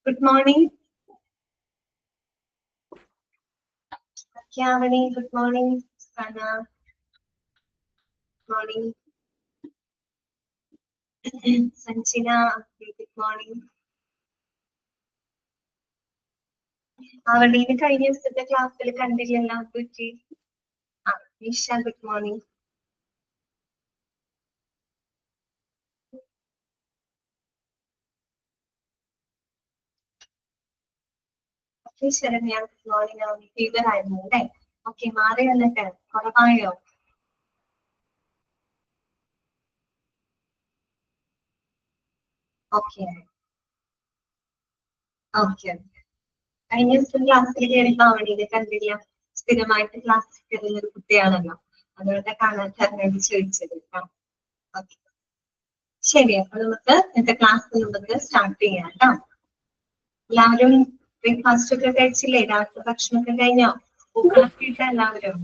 Good morning. Kyavani, good morning. Sana, good morning. Sanchina, good morning. അവളുടെ കഴിഞ്ഞ ദിവസത്തെ ക്ലാസ്സിൽ കണ്ടില്ലല്ലോ കുറ്റി. Nisha, good morning. Saranya, good morning. Fever ആയിരുന്നു അല്ലേ? ഓക്കെ, മാറി വന്നിട്ട് കുറവായോ? Okay okay. കഴിഞ്ഞ ദിവസം ക്ലാസ്സിൽ കയറിയപ്പോ അവളിനെ കണ്ടില്ല. സ്ഥിരമായിട്ട് ക്ലാസ്സിൽ കയറുന്ന ഒരു കുട്ടിയാണല്ലോ, അതുകൊണ്ട് കാണാൻ വേണ്ടി ചോദിച്ചത്. ഓക്കെ, ശരി. അപ്പൊ നമുക്ക് ഇന്നത്തെ ക്ലാസ് നമുക്ക് സ്റ്റാർട്ട് ചെയ്യാം കേട്ടോ. എല്ലാവരും ബ്രേക്ക്ഫാസ്റ്റ് ഒക്കെ കഴിച്ചില്ലേ? രാത്രി ഭക്ഷണമൊക്കെ കഴിഞ്ഞോ? പൂക്കളൊക്കെ എല്ലാവരും?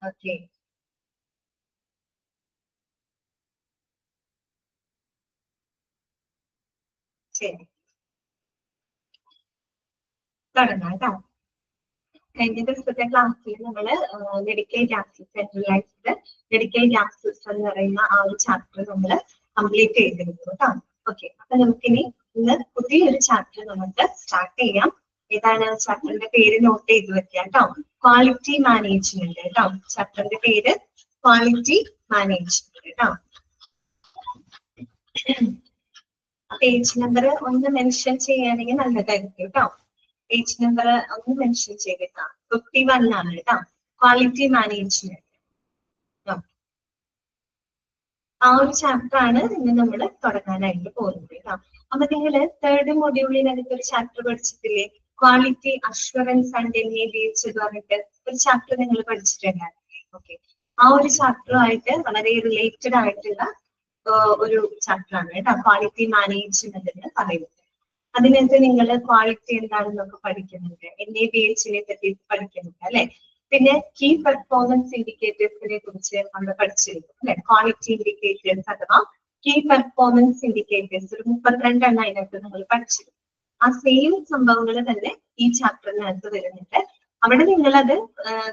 ഓക്കെ, ശരി, തുടങ്ങാം കേട്ടോ. കഴിഞ്ഞ ദിവസത്തെ ക്ലാസ്സിൽ നമ്മള് medical gases, centralised medical gases എന്ന് പറയുന്ന ആ ഒരു ചാപ്റ്റർ നമ്മൾ കംപ്ലീറ്റ് ചെയ്തിരുന്നു കേട്ടോ. ഓക്കെ, അപ്പൊ നമുക്കിനി ഇന്ന് പുതിയൊരു ചാപ്റ്റർ നമുക്ക് സ്റ്റാർട്ട് ചെയ്യാം. ഏതാണ് ചാപ്റ്ററിന്റെ പേര്? നോട്ട് ചെയ്ത് വെക്കാം കേട്ടോ. ക്വാളിറ്റി മാനേജ്മെന്റ് കേട്ടോ. ചാപ്റ്ററിന്റെ പേര് ക്വാളിറ്റി മാനേജ്മെന്റ് കേട്ടോ. പേജ് നമ്പർ ഒന്ന് മെൻഷൻ ചെയ്യുകയാണെങ്കിൽ നല്ലതായിരിക്കും കേട്ടോ. പേജ് നമ്പർ ഒന്ന് മെൻഷൻ ചെയ്തിട്ടാ. 51 ആണ് കേട്ടോ, ക്വാളിറ്റി മാനേജ്മെന്റ്. ആ ഒരു ചാപ്റ്റർ ആണ് ഇന്ന് നമ്മൾ തുടങ്ങാനായിട്ട് പോകുന്നത് കേട്ടോ. അപ്പൊ നിങ്ങള് 3rd മൊഡ്യൂളിനകത്ത് ഒരു ചാപ്റ്റർ പഠിച്ചിട്ടില്ലേ? ക്വാളിറ്റി അഷ്വറൻസ് ആൻഡ് NABH എന്ന് പറഞ്ഞിട്ട് ഒരു ചാപ്റ്റർ നിങ്ങൾ പഠിച്ചിട്ടുണ്ടായിരുന്നില്ലേ? ഓക്കെ, ആ ഒരു ചാപ്റ്ററുമായിട്ട് വളരെ റിലേറ്റഡ് ആയിട്ടുള്ള ഒരു ചാപ്റ്റർ ആണ് കേട്ടോ, ക്വാളിറ്റി മാനേജ്മെന്റ് എന്ന് പറയുന്നത്. അതിനകത്ത് നിങ്ങൾ ക്വാളിറ്റി എന്താണെന്നൊക്കെ പഠിക്കുന്നുണ്ട്, NABH-നെ പറ്റി പഠിക്കുന്നുണ്ട് അല്ലെ? പിന്നെ കീ പെർഫോമൻസ് ഇൻഡിക്കേറ്റേഴ്സിനെ കുറിച്ച് നമ്മൾ പഠിച്ചിരുന്നു അല്ലെ? ക്വാളിറ്റി ഇൻഡിക്കേറ്റേഴ്സ് അഥവാ കീ പെർഫോമൻസ് ഇൻഡിക്കേറ്റേഴ്സ് ഒരു 32 എണ്ണം അതിനകത്ത് നമ്മൾ പഠിച്ചിരുന്നു. ആ സെയിം സംഭവങ്ങൾ തന്നെ ഈ ചാപ്റ്ററിനകത്ത് വരുന്നുണ്ട്. അവിടെ നിങ്ങളത്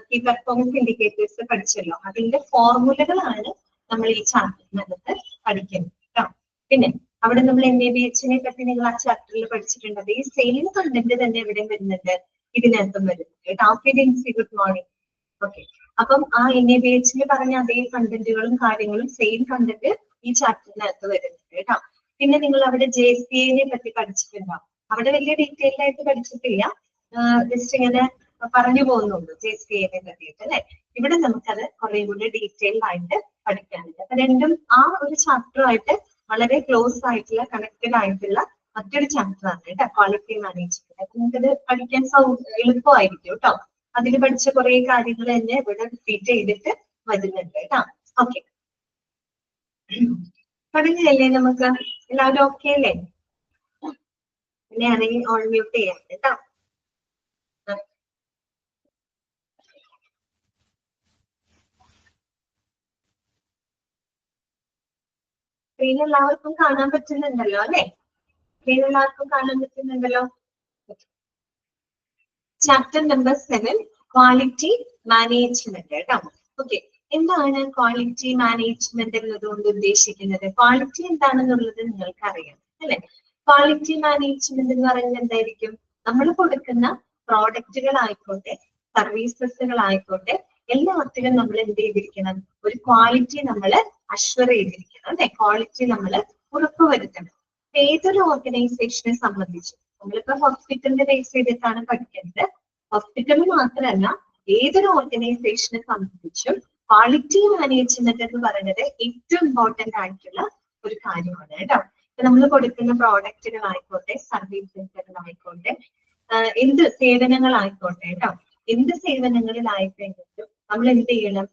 കീ പെർഫോമൻസ് ഇൻഡിക്കേറ്റേഴ്സ് പഠിച്ചല്ലോ, അതിന്റെ ഫോർമുലകളാണ് നമ്മൾ ഈ ചാപ്റ്ററിനകത്ത് പഠിക്കുന്നത് കേട്ടോ. പിന്നെ അവിടെ നമ്മൾ NABH-നെ പറ്റി നിങ്ങൾ ആ ചാപ്റ്ററിൽ പഠിച്ചിട്ടുണ്ട്. അതേ സെയിം കണ്ടന്റ് തന്നെ എവിടെയും വരുന്നുണ്ട്, ഇതിനകത്തും വരുന്നുണ്ട് കേട്ടോ. Good morning. ഓക്കെ, അപ്പം ആ NABH-ന് പറഞ്ഞ അതേ കണ്ടന്റുകളും കാര്യങ്ങളും സെയിം കണ്ടന്റ് ഈ ചാപ്റ്ററിനകത്ത് വരുന്നുണ്ട് കേട്ടോ. പിന്നെ നിങ്ങൾ അവിടെ JCA-നെ പറ്റി പഠിച്ചിട്ടുണ്ടാവും. അവിടെ വലിയ ഡീറ്റെയിൽ ആയിട്ട് പഠിച്ചിട്ടില്ല, ജസ്റ്റ് ഇങ്ങനെ പറഞ്ഞു പോകുന്നുള്ളൂ JCA-നെ പറ്റിയിട്ട് അല്ലെ? ഇവിടെ നമുക്കത് കുറെ കൂടി ഡീറ്റെയിൽ ആയിട്ട് പഠിക്കാനുണ്ട്. അപ്പൊ രണ്ടും ആ ഒരു ചാപ്റ്ററുമായിട്ട് വളരെ ക്ലോസ് ആയിട്ടുള്ള കണക്റ്റഡ് ആയിട്ടുള്ള മറ്റൊരു ചാപ്റ്റർ ആണ് കേട്ടോ, ക്വാളിറ്റി മാനേജ്മെന്റ്. അപ്പൊ നിങ്ങൾക്കത് പഠിക്കാൻ എളുപ്പമായിരിക്കും കേട്ടോ. അതിൽ പഠിച്ച കുറെ കാര്യങ്ങൾ തന്നെ ഇവിടെ റിപ്പീറ്റ് ചെയ്തിട്ട് വരുന്നുണ്ട് കേട്ടോ. ഓക്കെ, പഠിച്ചല്ലേ? നമുക്ക് എല്ലാവരും ഓക്കെ അല്ലേ? പിന്നെയാണെങ്കിൽ ഓൺ മ്യൂട്ട് ചെയ്യാം കേട്ടോ. സ്ക്രീൻ എല്ലാവർക്കും കാണാൻ പറ്റുന്നുണ്ടല്ലോ അല്ലെ? സ്ക്രീൻ എല്ലാവർക്കും കാണാൻ പറ്റുന്നുണ്ടല്ലോ. ചാപ്റ്റർ നമ്പർ 7 ക്വാളിറ്റി മാനേജ്മെന്റ് കേട്ടോ. ഓക്കെ, എന്താണ് ക്വാളിറ്റി മാനേജ്മെന്റ് എന്നതുകൊണ്ട് ഉദ്ദേശിക്കുന്നത്? ക്വാളിറ്റി എന്താണെന്നുള്ളത് നിങ്ങൾക്ക് അറിയാം അല്ലെ? ക്വാളിറ്റി മാനേജ്മെന്റ് എന്ന് പറയുന്നത് എന്തായിരിക്കും? നമ്മൾ കൊടുക്കുന്ന പ്രോഡക്റ്റുകളായിക്കോട്ടെ സർവീസസുകളായിക്കോട്ടെ എല്ലാത്തിലും നമ്മൾ എന്ത് ചെയ്തിരിക്കണം? ഒരു ക്വാളിറ്റി നമ്മൾ അഷ്വർ ചെയ്തിരിക്കണം അല്ലെ? ക്വാളിറ്റി നമ്മൾ ഉറപ്പുവരുത്തണം. ഏതൊരു ഓർഗനൈസേഷനെ സംബന്ധിച്ച് നമ്മളിപ്പോ ഹോസ്പിറ്റലിന്റെ ബേസ് ചെയ്തിട്ടാണ് പഠിക്കുന്നത്. ഹോസ്പിറ്റലിൽ മാത്രമല്ല, ഏതൊരു ഓർഗനൈസേഷനെ സംബന്ധിച്ചും ക്വാളിറ്റി മാനേജ്മെന്റ് എന്ന് പറയുന്നത് ഏറ്റവും ഇമ്പോർട്ടന്റ് ആയിട്ടുള്ള ഒരു കാര്യമാണ് കേട്ടോ. ഇപ്പൊ നമ്മൾ കൊടുക്കുന്ന പ്രോഡക്റ്റുകളായിക്കോട്ടെ സർവീസുകളായിക്കോട്ടെ എന്ത് സേവനങ്ങളായിക്കോട്ടെ കേട്ടോ, എന്ത് സേവനങ്ങളിലായിക്കഴിഞ്ഞിട്ടും നമ്മൾ എന്ത് ചെയ്യണം?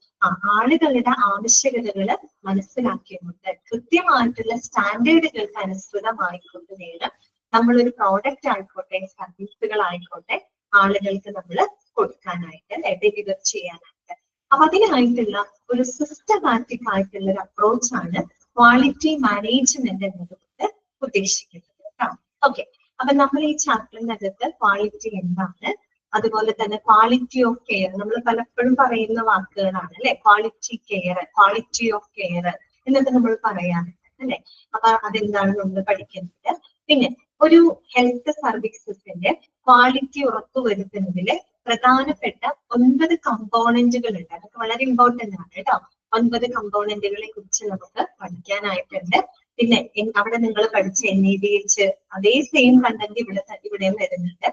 ആളുകളുടെ ആവശ്യകതകള് മനസ്സിലാക്കിയുകൊണ്ട് കൃത്യമായിട്ടുള്ള സ്റ്റാൻഡേർഡുകൾക്ക് അനുസൃതമായിക്കൊണ്ട് വേണം നമ്മളൊരു പ്രോഡക്റ്റ് ആയിക്കോട്ടെ സർവീസുകളായിക്കോട്ടെ ആളുകൾക്ക് നമ്മൾ കൊടുക്കാനായിട്ട് അല്ലെ, ഡെലിവർ ചെയ്യാനായിട്ട്. അപ്പൊ അതിനായിട്ടുള്ള ഒരു സിസ്റ്റമാറ്റിക് ആയിട്ടുള്ള ഒരു അപ്രോച്ചാണ് ക്വാളിറ്റി മാനേജ്മെന്റ് എന്നതുകൊണ്ട് ഉദ്ദേശിക്കുന്നത് കേട്ടോ. ഓക്കെ, അപ്പൊ നമ്മൾ ഈ ചാപ്റ്ററിനകത്ത് ക്വാളിറ്റി എന്താണ്, അതുപോലെ തന്നെ ക്വാളിറ്റി ഓഫ് കെയർ, നമ്മൾ പലപ്പോഴും പറയുന്ന വാക്കുകളാണ് അല്ലെ, quality care, quality of care എന്നൊക്കെ നമ്മൾ പറയാറുണ്ട് അല്ലെ. അപ്പൊ അതെന്താണ് നമ്മൾ പഠിക്കുന്നത്. പിന്നെ ഒരു ഹെൽത്ത് സർവീസസിന്റെ ക്വാളിറ്റി ഉറപ്പുവരുത്തുന്നതില് പ്രധാനപ്പെട്ട 9 കമ്പോണന്റുകൾ ഉണ്ട്. അതൊക്കെ വളരെ ഇമ്പോർട്ടന്റ് ആണ് കേട്ടോ. 9 കമ്പോണന്റുകളെ കുറിച്ച് നമുക്ക് പഠിക്കാനായിട്ടുണ്ട്. പിന്നെ അവിടെ നിങ്ങൾ പഠിച്ച NADH അതേ സെയിം കണ്ടന്റ് ഇവിടെയും വരുന്നുണ്ട്.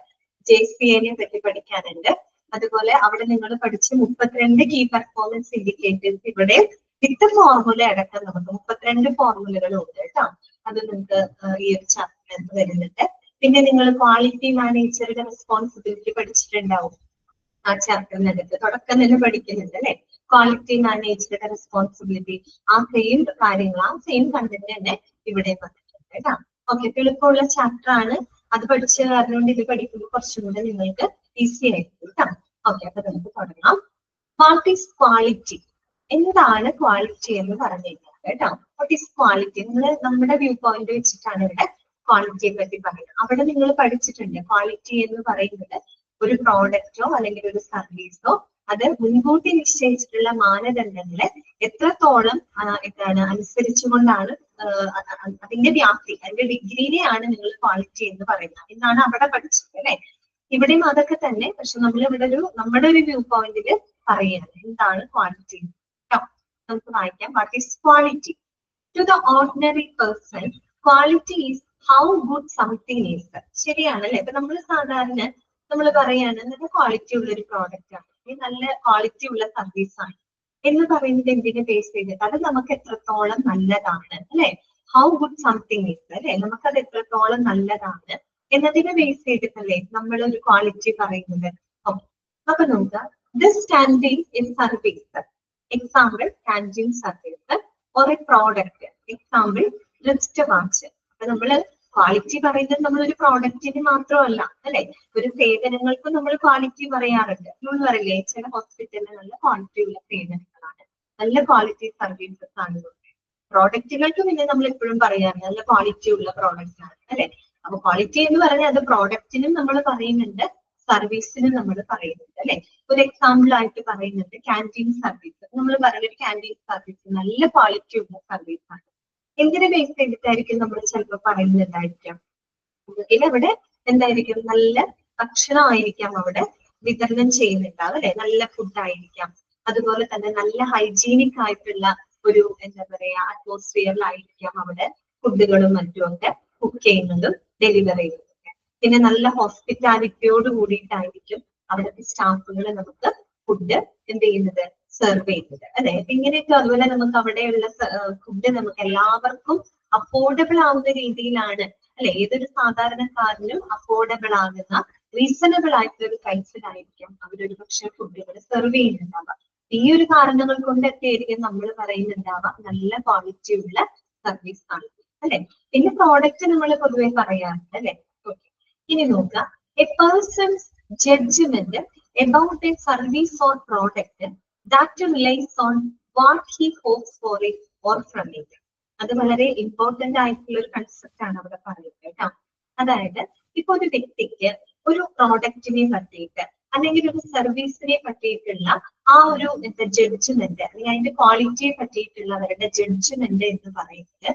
JCA പറ്റി പഠിക്കാനുണ്ട്. അതുപോലെ അവിടെ നിങ്ങൾ പഠിച്ച 32 കീ പെർഫോമൻസ് ഇൻഡിക്കേറ്റേഴ്സ് ഇവിടെ വിത്ത് ഫോർമുല അടക്കം നമുക്ക് 32 ഫോർമുലകളുണ്ട് കേട്ടോ. അത് നിങ്ങൾക്ക് ഈ ഒരു ചാപ്റ്ററിൽ വരുന്നുണ്ട്. പിന്നെ നിങ്ങൾ ക്വാളിറ്റി മാനേജറുടെ റെസ്പോൺസിബിലിറ്റി പഠിച്ചിട്ടുണ്ടാവും. ആ ചാപ്റ്ററിനകത്ത് തുടക്കം തന്നെ പഠിക്കുന്നുണ്ട് അല്ലെ. ക്വാളിറ്റി മാനേജറുടെ റെസ്പോൺസിബിലിറ്റി, ആ സെയിം കാര്യങ്ങൾ, ആ സെയിം കണ്ടന്റ് തന്നെ ഇവിടെ വന്നിട്ടുണ്ട് കേട്ടോ. ഓക്കെ, എളുപ്പമുള്ള ചാപ്റ്റർ ആണ്. അത് പഠിച്ച കാരണം കൊണ്ട് ഇത് പഠിക്കുമ്പോൾ കുറച്ചും കൂടെ നിങ്ങൾക്ക് ഈസി ആയിരിക്കും കേട്ടോ. ഓക്കെ, അപ്പൊ നമുക്ക് തുടങ്ങാം. What is quality? എന്താണ് ക്വാളിറ്റി എന്ന് പറഞ്ഞിരിക്കുന്നത് കേട്ടോ. What is quality? നിങ്ങൾ നമ്മുടെ വ്യൂ പോയിന്റ് വെച്ചിട്ടാണ് ഇവിടെ ക്വാളിറ്റിയെ പറ്റി പറയുന്നത്. അവിടെ നിങ്ങൾ പഠിച്ചിട്ടുണ്ട് ക്വാളിറ്റി എന്ന് പറയുന്നത് ഒരു പ്രോഡക്റ്റോ അല്ലെങ്കിൽ ഒരു സർവീസോ അത് മുൻകൂട്ടി നിശ്ചയിച്ചിട്ടുള്ള മാനദണ്ഡങ്ങളെ എത്രത്തോളം അനുസരിച്ചുകൊണ്ടാണ് അതിന്റെ വ്യാപ്തി, അതിന്റെ ഡിഗ്രിയിലെയാണ് നിങ്ങൾ ക്വാളിറ്റി എന്ന് പറയുന്നത് എന്നാണ് അവിടെ പഠിച്ചത് അല്ലെ. ഇവിടെയും അതൊക്കെ തന്നെ, പക്ഷെ നമ്മൾ ഇവിടെ നമ്മുടെ ഒരു വ്യൂ പോയിന്റിൽ പറയുകയാണ് എന്താണ് ക്വാളിറ്റി. നമുക്ക് വായിക്കാം. What is quality? To the ordinary person quality is how good something is. ശരിയാണല്ലേ. ഇപ്പൊ നമ്മൾ സാധാരണ നമ്മൾ പറയാണ് നല്ല ക്വാളിറ്റി ഉള്ള ഒരു പ്രോഡക്റ്റ് ആണ്, നല്ല ക്വാളിറ്റി ഉള്ള സർവീസ് ആണ് എന്ന് പറയുന്നത് എന്തിനെ ബേസ് ചെയ്തിട്ട്? അത് നമുക്ക് എത്രത്തോളം നല്ലതാണ് അല്ലെ. ഹൗ ഗുഡ് സംതിങ് ഈസ് അല്ലെ, നമുക്കത് എത്രത്തോളം നല്ലതാണ് എന്നതിനെ ബേസ് ചെയ്തിട്ടല്ലേ നമ്മൾ ഒരു ക്വാളിറ്റി പറയുന്നത്. അപ്പൊ നോക്കാം. This can be A service, example canteen service, or A product, example wrist watch. അപ്പൊ നമ്മള് ക്വാളിറ്റി പറയുന്നത് നമ്മളൊരു പ്രോഡക്റ്റിന് മാത്രമല്ല അല്ലെ, ഒരു സേവനങ്ങൾക്കും നമ്മൾ ക്വാളിറ്റി പറയാറുണ്ട്. നമ്മൾ പറയില്ലേ ചില ഹോസ്പിറ്റലിൽ നല്ല ക്വാളിറ്റി ഉള്ള സേവനങ്ങളാണ്, നല്ല ക്വാളിറ്റി സർവീസസ് ആണ്. പ്രോഡക്റ്റുകൾക്ക് പിന്നെ നമ്മൾ എപ്പോഴും പറയാറുണ്ട് നല്ല ക്വാളിറ്റി ഉള്ള പ്രോഡക്റ്റ് ആണ് അല്ലെ. അപ്പൊ ക്വാളിറ്റി എന്ന് പറഞ്ഞാൽ അത് പ്രോഡക്റ്റിനും നമ്മൾ പറയുന്നുണ്ട്, സർവീസിനും നമ്മൾ പറയുന്നുണ്ട് അല്ലെ. ഒരു എക്സാമ്പിൾ ആയിട്ട് പറയുന്നുണ്ട് കാന്റീൻ സർവീസ്. നമ്മൾ പറയുന്ന ഒരു കാന്റീൻ സർവീസ് നല്ല ക്വാളിറ്റി ഉള്ള സർവീസ് ആണ്. എന്തിനെ ബേസ് ചെയ്തിട്ടായിരിക്കും നമ്മൾ ചിലപ്പോൾ പറയുന്നുണ്ടായിരിക്കാം? അവിടെ എന്തായിരിക്കും? നല്ല ഭക്ഷണമായിരിക്കാം അവിടെ വിതരണം ചെയ്യുന്നുണ്ടാവും അല്ലെ, നല്ല ഫുഡ് ആയിരിക്കാം. അതുപോലെ തന്നെ നല്ല ഹൈജീനിക് ആയിട്ടുള്ള ഒരു എന്താ പറയാ അറ്റ്മോസ്ഫിയറിലായിരിക്കാം അവിടെ ഫുഡുകളും മറ്റുമൊക്കെ കുക്ക് ചെയ്യുന്നതും ഡെലിവർ ചെയ്യുന്നതൊക്കെ. പിന്നെ നല്ല ഹോസ്പിറ്റാലിറ്റിയോട് കൂടിയിട്ടായിരിക്കും അവിടുത്തെ സ്റ്റാഫുകൾ നമുക്ക് ഫുഡ് എന്ത് ചെയ്യുന്നത്, സെർവ് ചെയ്യുന്നത് അല്ലെ. ഇങ്ങനെയൊക്കെ അതുപോലെ നമുക്ക് അവിടെയുള്ള ഫുഡ് നമുക്ക് എല്ലാവർക്കും അഫോർഡബിൾ ആവുന്ന രീതിയിലാണ് അല്ലെ, ഏതൊരു സാധാരണക്കാരനും അഫോർഡബിൾ ആകുന്ന റീസണബിൾ ആയിട്ടുള്ള ഒരു പ്രൈസിലായിരിക്കും അവരൊരു പക്ഷേ ഫുഡുകൾ സെർവ് ചെയ്യുന്നുണ്ടാവുക. ഈ ഒരു കാരണങ്ങൾ കൊണ്ടൊക്കെ ആയിരിക്കും നമ്മൾ പറയുന്നുണ്ടാവുക നല്ല ക്വാളിറ്റി ഉള്ള സർവീസ് ആണ് അല്ലെ. പിന്നെ പ്രോഡക്റ്റ് നമ്മൾ പൊതുവെ പറയാറുണ്ട് അല്ലെ. ഓക്കെ, ഇനി നോക്കാം. A person's judgement about a service or product that relies on what he hopes for it or from it. അത് വളരെ ഇമ്പോർട്ടന്റ് ആയിട്ടുള്ള ഒരു കൺസെപ്റ്റ് ആണ് അവിടെ പറയുന്നത് കേട്ടോ. അതായത് ഇപ്പൊ ഒരു വ്യക്തിക്ക് ഒരു പ്രോഡക്റ്റിനെ പറ്റിയിട്ട് അല്ലെങ്കിൽ ഒരു സർവീസിനെ പറ്റിയിട്ടുള്ള ആ ഒരു ജഡ്ജ്മെന്റ് അല്ലെങ്കിൽ അതിന്റെ ക്വാളിറ്റിയെ പറ്റിയിട്ടുള്ള അവരുടെ ജഡ്ജ്മെന്റ് എന്ന് പറയുന്നത്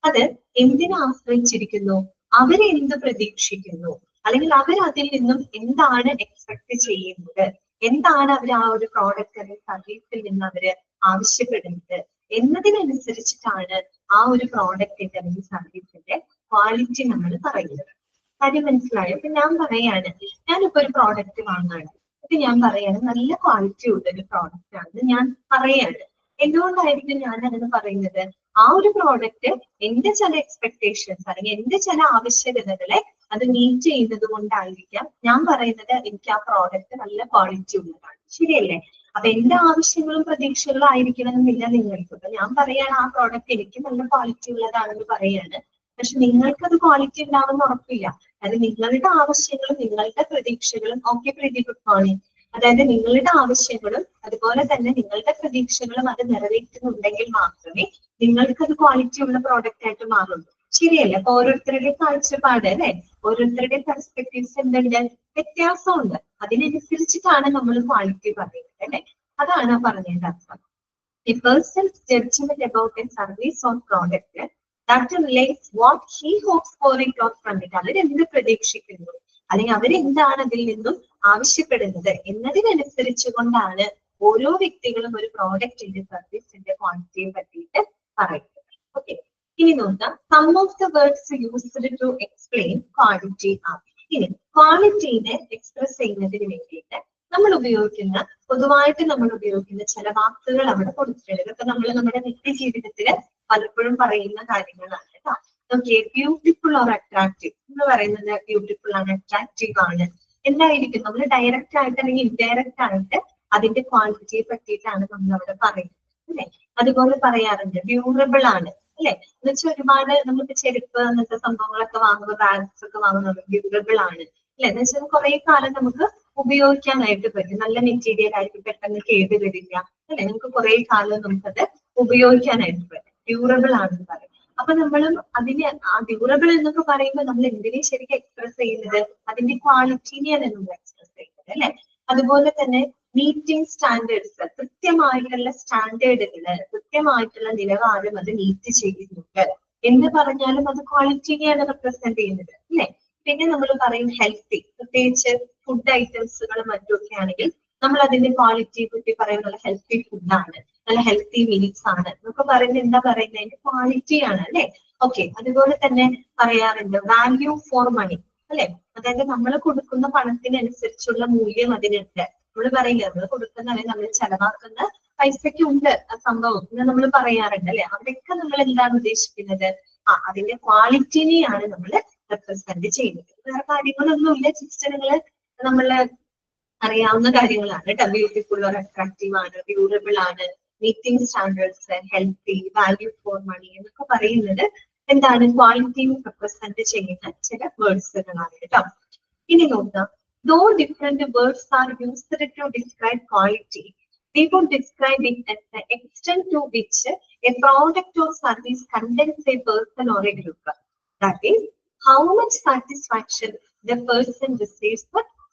അത് എന്തിനെ ആശ്രയിച്ചിരിക്കുന്നു? അവരെന്ത് പ്രതീക്ഷിക്കുന്നു, അല്ലെങ്കിൽ അവർ അതിൽ നിന്നും എന്താണ് എക്സ്പെക്ട് ചെയ്യുന്നത്, എന്താണ് അവർ ആ ഒരു പ്രോഡക്റ്റ് അല്ലെങ്കിൽ സർവീസിൽ നിന്ന് അവര് ആവശ്യപ്പെടുന്നത് എന്നതിനനുസരിച്ചിട്ടാണ് ആ ഒരു പ്രോഡക്റ്റിന്റെ അല്ലെങ്കിൽ സർവീസിന്റെ ക്വാളിറ്റി നമ്മൾ പറയുന്നത്. കാര്യം മനസ്സിലായോ? ഇപ്പൊ ഞാൻ പറയാണ്, ഞാനിപ്പോ ഒരു പ്രോഡക്റ്റ് വാങ്ങാണ്, അപ്പൊ ഞാൻ പറയാണ് നല്ല ക്വാളിറ്റി ഉള്ള ഒരു പ്രോഡക്റ്റ് ആണെന്ന് ഞാൻ പറയാണ്. എന്തുകൊണ്ടായിരിക്കും ഞാൻ അങ്ങനെ പറയുന്നത്? ആ ഒരു പ്രോഡക്റ്റ് എന്റെ ചില എക്സ്പെക്ടേഷൻസ് അല്ലെങ്കിൽ എന്റെ ചില ആവശ്യകതകളെ അത് മീറ്റ് ചെയ്യുന്നത് കൊണ്ടായിരിക്കാം ഞാൻ പറയുന്നത് എനിക്ക് ആ പ്രോഡക്റ്റ് നല്ല ക്വാളിറ്റി ഉള്ളതാണ്. ശരിയല്ലേ? അപ്പൊ എന്റെ ആവശ്യങ്ങളും പ്രതീക്ഷകളും ആയിരിക്കണം എന്നില്ല നിങ്ങൾക്ക്. അപ്പൊ ഞാൻ പറയാണ് ആ പ്രോഡക്റ്റ് എനിക്ക് നല്ല ക്വാളിറ്റി ഉള്ളതാണെന്ന് പറയാണ്, പക്ഷെ നിങ്ങൾക്ക് അത് ക്വാളിറ്റി ഉണ്ടാവുമെന്ന് ഉറപ്പില്ല. അത് നിങ്ങളുടെ ആവശ്യങ്ങളും നിങ്ങളുടെ പ്രതീക്ഷകളും ഒക്കെ പ്രതി ഗുഡ് മോർണിംഗ്. അതായത് നിങ്ങളുടെ ആവശ്യങ്ങളും അതുപോലെ തന്നെ നിങ്ങളുടെ പ്രതീക്ഷകളും അത് നിറവേറ്റുന്നുണ്ടെങ്കിൽ മാത്രമേ നിങ്ങൾക്ക് അത് ക്വാളിറ്റി ഉള്ള പ്രോഡക്റ്റ് ആയിട്ട് മാറുള്ളൂ. ശരിയല്ല? അപ്പൊ ഓരോരുത്തരുടെ കാഴ്ചപ്പാട് അല്ലെ, ഓരോരുത്തരുടെ പെർസ്പെക്ടീവ്സ് എന്തുണ്ട്, വ്യത്യാസമുണ്ട്. അതിനനുസരിച്ചിട്ടാണ് നമ്മൾ ക്വാളിറ്റി പറയുന്നത് അല്ലെ. അതാണ് പറഞ്ഞതിന്റെ അർത്ഥം. A person's judgment about a service or product that relates what he hopes for it or from it. അവരെന്ത് പ്രതീക്ഷിക്കുന്നു അല്ലെങ്കിൽ അവരെന്താണ് അതിൽ നിന്നും ആവശ്യപ്പെടുന്നത് എന്നതിനനുസരിച്ച് കൊണ്ടാണ് ഓരോ വ്യക്തികളും ഒരു പ്രോഡക്റ്റിന്റെ സർവീസിന്റെ ക്വാളിറ്റിയെ പറ്റിയിട്ട് പറയുന്നത്. ഓക്കെ, ഇനി നോക്കാം. Some of the words used to explain quality ആണ്. ഇനി ക്വാളിറ്റീനെ എക്സ്പ്രസ് ചെയ്യുന്നതിന് വേണ്ടിയിട്ട് നമ്മൾ ഉപയോഗിക്കുന്ന, പൊതുവായിട്ട് നമ്മൾ ഉപയോഗിക്കുന്ന ചില വാക്കുകൾ അവിടെ കൊടുത്തിട്ടുണ്ട്. ഇതൊക്കെ നമ്മൾ നമ്മുടെ നിത്യജീവിതത്തിൽ പലപ്പോഴും പറയുന്ന കാര്യങ്ങളാണ് കേട്ടോ. ഓക്കെ, ബ്യൂട്ടിഫുൾ ഓർ അട്രാക്റ്റീവ് എന്ന് പറയുന്നത് ബ്യൂട്ടിഫുൾ ആണ്, അട്രാക്റ്റീവ് ആണ്. എന്തായിരിക്കും നമ്മൾ ഡയറക്റ്റ് ആയിട്ട് അല്ലെങ്കിൽ ഇൻഡയറക്റ്റ് ആയിട്ട് അതിന്റെ ക്വാളിറ്റിയെ പറ്റിയിട്ടാണ് നമ്മൾ അവിടെ പറയുന്നത് അല്ലെ. അതുപോലെ പറയാറുണ്ട് ഡ്യൂറബിൾ ആണ് അല്ലെ, എന്ന് വെച്ചാൽ ഒരുപാട് നമ്മളിപ്പോ ചെരുപ്പ് അങ്ങനത്തെ സംഭവങ്ങളൊക്കെ വാങ്ങുമ്പോൾ, ബാഗ്സ് ഒക്കെ വാങ്ങുന്നത് ഡ്യൂറബിൾ ആണ് അല്ലെ, എന്ന് വെച്ചാൽ കുറെ കാലം നമുക്ക് ഉപയോഗിക്കാനായിട്ട് പറ്റും. നല്ല മെറ്റീരിയൽ ആയിരിക്കും, പെട്ടെന്ന് കേട് വരില്ല അല്ലെ, നമുക്ക് കുറെ കാലം നമുക്കത് ഉപയോഗിക്കാനായിട്ട് പറ്റും. ഡ്യൂറബിൾ ആണെന്ന് പറയും. അപ്പൊ നമ്മളും അതിനെ ആ ഡ്യൂറബിൾ എന്നൊക്കെ പറയുമ്പോൾ നമ്മൾ എന്തിനെ ശരിക്കും എക്സ്പ്രസ് ചെയ്യുന്നത്, അതിന്റെ ക്വാളിറ്റിനെയാണ് നമ്മൾ എക്സ്പ്രസ് ചെയ്യുന്നത് അല്ലെ. അതുപോലെ തന്നെ മീറ്റിംഗ് സ്റ്റാൻഡേർഡ്സ്, കൃത്യമായിട്ടുള്ള സ്റ്റാൻഡേർഡുകള്, കൃത്യമായിട്ടുള്ള നിലവാരം അത് മീറ്റ് ചെയ്യുന്നുണ്ട് എന്ന് പറഞ്ഞാലും അത് ക്വാളിറ്റിനെയാണ് റെപ്രസെന്റ് ചെയ്യുന്നത് അല്ലെ. പിന്നെ നമ്മൾ പറയും ഹെൽത്തി, പ്രത്യേകിച്ച് ഫുഡ് ഐറ്റംസുകളും മറ്റുമൊക്കെ ആണെങ്കിൽ നമ്മൾ അതിന്റെ ക്വാളിറ്റിയെ പറ്റി പറയും നല്ല ഹെൽത്തി ഫുഡാണ്, നല്ല ഹെൽത്തി മീൽസ് ആണ് എന്നൊക്കെ പറയുന്നത് എന്താ പറയുന്നത്, അതിന്റെ ക്വാളിറ്റിയാണ് അല്ലെ. ഓക്കെ, അതുപോലെ തന്നെ പറയാറുണ്ട് വാല്യൂ ഫോർ മണി അല്ലെ, അതായത് നമ്മൾ കൊടുക്കുന്ന പണത്തിനനുസരിച്ചുള്ള മൂല്യം അതിനുണ്ട്. നമ്മൾ പറയില്ല, നമ്മൾ കൊടുക്കുന്ന അല്ലെങ്കിൽ നമ്മൾ ചെലവാക്കുന്ന പൈസയ്ക്ക് ഉണ്ട് ആ സംഭവം എന്ന് നമ്മൾ പറയാറുണ്ട് അല്ലെ. അവിടെയൊക്കെ നമ്മൾ എന്താണ് ഉദ്ദേശിക്കുന്നത്, അതിന്റെ ക്വാളിറ്റിനെയാണ് നമ്മൾ റെപ്രസെന്റ് ചെയ്യുന്നത്. വേറെ കാര്യങ്ങളൊന്നുമില്ല, ജസ്റ്റ് നിങ്ങള് നമ്മള് അറിയാവുന്ന കാര്യങ്ങളാണ് കേട്ടോ. ബ്യൂട്ടിഫുൾ ഓർ അട്രാക്റ്റീവ് ആണ്, ഡ്യൂറബിൾ ആണ്, meeting standards, healthy, value for money എന്നൊക്കെ പറയുന്നത് എന്താണ്, ക്വാളിറ്റി റെപ്രസെന്റ് ചെയ്യുന്ന ചില വേർഡ്സുകളാണ് കേട്ടോ. ഇനി നോക്കാം. Though different words are used to describe quality, we would describe it as the extent to which a product or service contains a person or a group. That is, how much satisfaction the person receives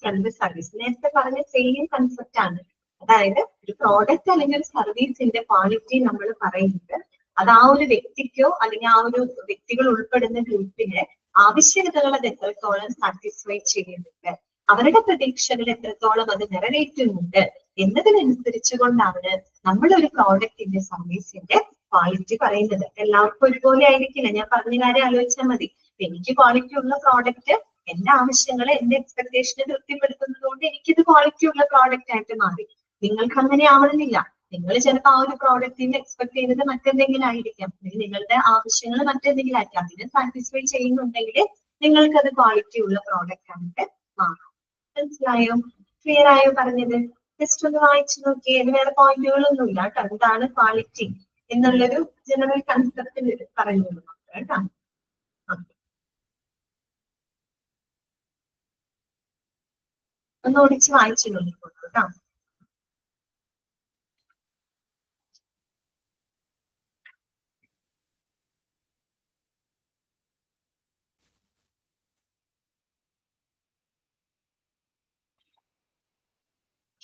from the service. നേരത്തെ പറഞ്ഞ same concept ആണ്. അതായത് ഒരു product അല്ലെങ്കിൽ ഒരു സർവീസിന്റെ quality നമ്മൾ പറയുന്നത് അത് ആ ഒരു വ്യക്തിക്കോ അല്ലെങ്കിൽ ആ ഒരു വ്യക്തികൾ ഉൾപ്പെടുന്ന ഗ്രൂപ്പിന്റെ ആവശ്യകതകൾ അത് എത്രത്തോളം സാറ്റിസ്ഫൈ ചെയ്യുന്നുണ്ട്, അവരുടെ പ്രതീക്ഷകൾ എത്രത്തോളം അത് നിറവേറ്റുന്നുണ്ട് എന്നതിനനുസരിച്ച് കൊണ്ടാണ് നമ്മൾ ഒരു പ്രോഡക്റ്റിന്റെ സർവീസിന്റെ ക്വാളിറ്റി പറയുന്നത്. എല്ലാവർക്കും ഒരുപോലെ ആയിരിക്കില്ല. ഞാൻ പറഞ്ഞ കാര്യം ആലോചിച്ചാൽ മതി. എനിക്ക് ക്വാളിറ്റി ഉള്ള പ്രോഡക്റ്റ് എന്റെ ആവശ്യങ്ങളെ, എന്റെ എക്സ്പെക്ടേഷനെ തൃപ്തിപ്പെടുത്തുന്നത് കൊണ്ട് എനിക്കിത് ക്വാളിറ്റി ഉള്ള പ്രോഡക്റ്റ് ആയിട്ട് മാറി. നിങ്ങൾക്ക് അങ്ങനെ ആവണമെന്നില്ല. നിങ്ങൾ ചിലപ്പോൾ ആ ഒരു പ്രോഡക്റ്റിന് എക്സ്പെക്ട് ചെയ്യുന്നത് മറ്റെന്തെങ്കിലും ആയിരിക്കാം, അല്ലെങ്കിൽ നിങ്ങളുടെ ആവശ്യങ്ങൾ മറ്റെന്തെങ്കിലും ആയിരിക്കാം. അതിനെ സാറ്റിസ്ഫൈ ചെയ്യുന്നുണ്ടെങ്കിൽ നിങ്ങൾക്ക് അത് ക്വാളിറ്റി ഉള്ള പ്രോഡക്റ്റ് ആയിട്ട് മാറാം. മനസ്സിലായോ? ക്ലിയർ ആയോ പറഞ്ഞത്? ജസ്റ്റ് ഒന്ന് വായിച്ചു നോക്കിയേ. വേറെ പോയിന്റുകളൊന്നും ഇല്ല കേട്ടോ. എന്താണ് ക്വാളിറ്റി എന്നുള്ളൊരു ജനറൽ കൺസെപ്റ്റ് പറഞ്ഞു കേട്ടോ. ഒന്ന് ഓടിച്ച് വായിച്ചു നോക്കിക്കോളൂ കേട്ടോ.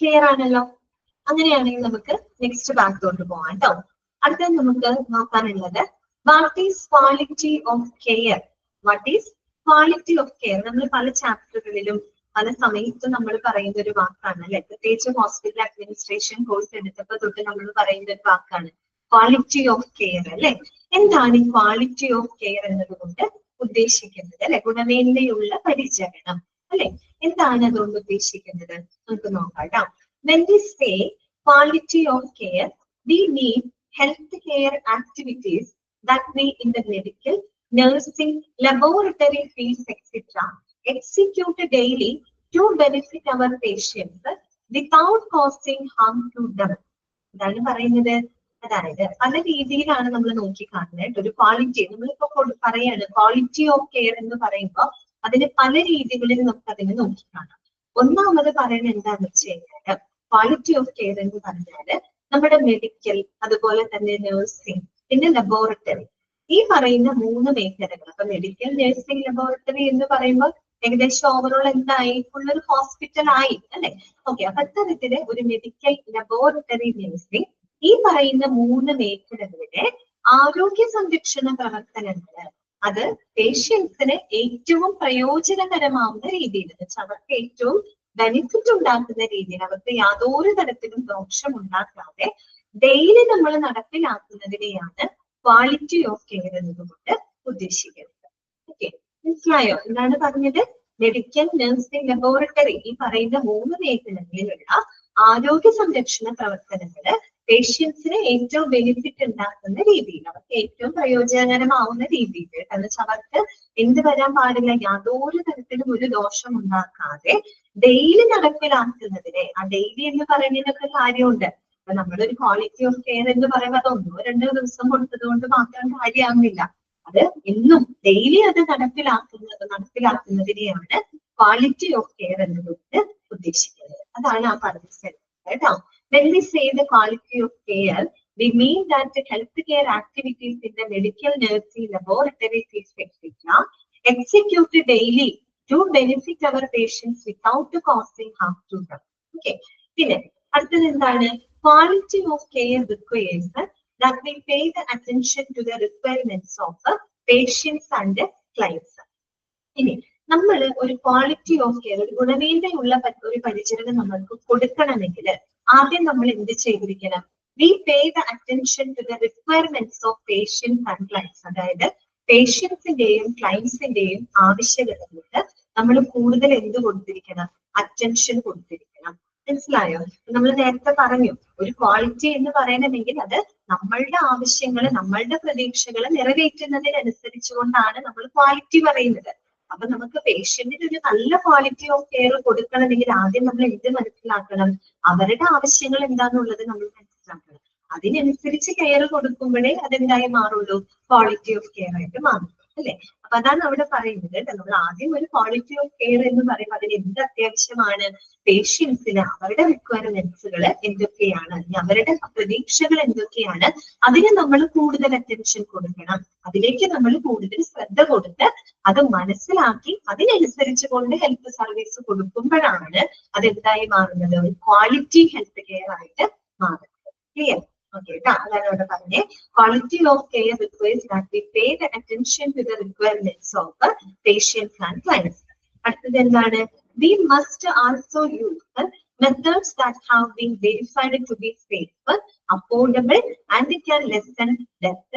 ക്ലിയർ ആണല്ലോ? അങ്ങനെയാണെങ്കിൽ നമുക്ക് നെക്സ്റ്റ് ഭാഗത്തോട്ട് പോകാം കേട്ടോ. അടുത്ത നമുക്ക് നോക്കാനുള്ളത് what is quality of care. What is quality of care? നമ്മൾ പല ചാപ്റ്ററുകളിലും പല സമയത്തും നമ്മൾ പറയുന്ന ഒരു വാക്കാണ് അല്ലെ. പ്രത്യേകിച്ച് ഹോസ്പിറ്റൽ അഡ്മിനിസ്ട്രേഷൻ കോഴ്സ് എടുത്തപ്പോൾ തൊട്ട് നമ്മൾ പറയുന്ന ഒരു വാക്കാണ് ക്വാളിറ്റി ഓഫ് കെയർ അല്ലെ. എന്താണ് ഈ ക്വാളിറ്റി ഓഫ് കെയർ എന്നതുകൊണ്ട് ഉദ്ദേശിക്കുന്നത് അല്ലെ? ഗുണമേന്മയുള്ള പരിചരണം അല്ലെ. എന്താണ് അതുകൊണ്ട് ഉദ്ദേശിക്കുന്നത് നമുക്ക് നോക്കാം കേട്ടോ. When we say quality of care, we mean health care activities that we in the medical, nursing, laboratory fields, etc. execute daily to benefit our patients without causing harm to them. ഇതാണ് പറയുന്നത്. അതായത് പല രീതിയിലാണ് നമ്മൾ നോക്കിക്കാണുന്നത്. ഒരു quality നമ്മളിപ്പോ പറയാണ് ക്വാളിറ്റി ഓഫ് കെയർ എന്ന് പറയുമ്പോൾ അതിന് പല രീതികളിൽ നമുക്ക് അതിനെ നോക്കിക്കാണാം. ഒന്നാമത് പറയുന്നത് എന്താന്ന് വെച്ച് കഴിഞ്ഞാല് ക്വാളിറ്റി ഓഫ് കെയർ എന്ന് പറഞ്ഞാല് നമ്മുടെ മെഡിക്കൽ, അതുപോലെ തന്നെ നഴ്സിംഗ്, പിന്നെ ലബോറട്ടറി, ഈ പറയുന്ന 3 മേഖലകൾ, അപ്പൊ മെഡിക്കൽ നഴ്സിംഗ് ലബോറട്ടറി എന്ന് പറയുമ്പോൾ ഏകദേശം ഓവറോൾ എന്തായി, ഫുള്ളൊരു ഹോസ്പിറ്റൽ ആയി അല്ലെ. ഓക്കെ, അപ്പൊ അത്തരത്തില് ഒരു മെഡിക്കൽ ലബോറട്ടറി നഴ്സിംഗ് ഈ പറയുന്ന 3 മേഖലകളിലെ ആരോഗ്യ സംരക്ഷണ പ്രവർത്തനങ്ങള് അത് പേഷ്യൻസിന് ഏറ്റവും പ്രയോജനകരമാവുന്ന രീതിയിൽ, അവർക്ക് ഏറ്റവും ബെനിഫിറ്റ് ഉണ്ടാക്കുന്ന രീതിയിൽ, അവർക്ക് യാതൊരു തരത്തിലും ദോഷം ഉണ്ടാക്കാതെ ഡെയിലി നമ്മൾ നടപ്പിലാക്കുന്നതിനെയാണ് ക്വാളിറ്റി ഓഫ് കെയർ എന്നതുകൊണ്ട് ഉദ്ദേശിക്കുന്നത്. ഓക്കെ, മനസ്സിലായോ എന്താണ് പറഞ്ഞത്? മെഡിക്കൽ നഴ്സിംഗ് ലബോറട്ടറി ഈ പറയുന്ന 3 മേഖലകളിലുള്ള ആരോഗ്യ സംരക്ഷണ പ്രവർത്തനങ്ങള് പേഷ്യൻസിന് ഏറ്റവും ബെനിഫിറ്റ് ഉണ്ടാക്കുന്ന രീതിയിൽ, അവർക്ക് ഏറ്റവും പ്രയോജനകരമാവുന്ന രീതിയിൽ, കാരണം വെച്ചാൽ അവർക്ക് എന്ത് വരാൻ പാടില്ല, യാതൊരു തരത്തിലും ഒരു ദോഷം ഉണ്ടാക്കാതെ ഡെയിലി നടപ്പിലാക്കുന്നതിനെ, ആ ഡെയിലി എന്ന് പറയുന്നതിനൊക്കെ കാര്യമുണ്ട്. അപ്പൊ നമ്മളൊരു ക്വാളിറ്റി ഓഫ് കെയർ എന്ന് പറയുമ്പോൾ അത് 1-2 ദിവസം കൊടുത്തത് കൊണ്ട് മാത്രം കാര്യമാകുന്നില്ല. അത് എന്നും ഡെയിലി അത് നടപ്പിലാക്കുന്നതിനെയാണ് ക്വാളിറ്റി ഓഫ് കെയർ എന്നതുകൊണ്ട് ഉദ്ദേശിക്കുന്നത്. അതാണ് ആ പറഞ്ഞത് കേട്ടോ. When we say the quality of care, we mean that the healthcare activities in the medical nursing laboratories, etc., executed daily to benefit our patients without causing harm to them. Okay. പിന്നെ അടുത്തത് എന്താണ്? Quality of care requires that we pay the attention to the requirements of patients and clients. ഇനി നമ്മൾ ഒരു quality of care, ഒരു ഗുണമേന്മയുള്ള ഒരു പരിചരണം നമ്മൾക്ക് കൊടുക്കണമെങ്കിൽ ആദ്യം നമ്മൾ എന്ത് ചെയ്തിരിക്കണം? We pay the attention to the requirements of patients and clients. അതായത് പേഷ്യൻസിന്റെയും ക്ലയൻസിന്റെയും ആവശ്യകതകൾക്ക് നമ്മൾ കൂടുതൽ എന്ത് കൊടുത്തിരിക്കണം? അറ്റൻഷൻ കൊടുത്തിരിക്കണം. മനസ്സിലായോ? നമ്മൾ നേരത്തെ പറഞ്ഞു, ഒരു ക്വാളിറ്റി എന്ന് പറയണമെങ്കിൽ അത് നമ്മളുടെ ആവശ്യങ്ങൾ, നമ്മളുടെ പ്രതീക്ഷകൾ നിറവേറ്റുന്നതിനനുസരിച്ചുകൊണ്ടാണ് നമ്മൾ ക്വാളിറ്റി പറയുന്നത്. അപ്പൊ നമുക്ക് പേഷ്യന്റിന് ഒരു നല്ല ക്വാളിറ്റി ഓഫ് കെയർ കൊടുക്കണമെങ്കിൽ ആദ്യം നമ്മൾ എന്ത് മനസ്സിലാക്കണം? അവരുടെ ആവശ്യങ്ങൾ എന്താണെന്നുള്ളത് നമ്മൾ മനസ്സിലാക്കണം. അതിനനുസരിച്ച് കെയർ കൊടുക്കുമ്പോഴേ അതെന്തായി മാറുള്ളൂ? ക്വാളിറ്റി ഓഫ് കെയർ ആയിട്ട് മാറും അല്ലെ. അപ്പൊ അതാണ് അവിടെ പറയുന്നത്. നമ്മൾ ആദ്യം ഒരു ക്വാളിറ്റി ഓഫ് കെയർ എന്ന് പറയുമ്പോൾ അതിന് എന്ത് അത്യാവശ്യമാണ്? പേഷ്യൻസിന് അവരുടെ റിക്വയർമെന്റ്സുകൾ എന്തൊക്കെയാണ്, അവരുടെ പ്രതീക്ഷകൾ എന്തൊക്കെയാണ്, അതിന് നമ്മൾ കൂടുതൽ അറ്റൻഷൻ കൊടുക്കണം. അതിലേക്ക് നമ്മൾ കൂടുതൽ ശ്രദ്ധ കൊടുത്ത് അത് മനസ്സിലാക്കി അതിനനുസരിച്ച് കൊണ്ട് ഹെൽത്ത് സർവീസ് കൊടുക്കുമ്പോഴാണ് അതെന്തായി മാറുന്നത്? ഒരു ക്വാളിറ്റി ഹെൽത്ത് കെയർ ആയിട്ട് മാറുന്നത്. ക്ലിയർ? ഓക്കെ കേട്ടോ. അതാണ് അവിടെ പറഞ്ഞേ, quality of care requires that we pay the attention to the requirements of patients and clients. അടുത്തത് എന്താണ്? We must also use methods that have been verified to be safe, affordable, and can lessen death,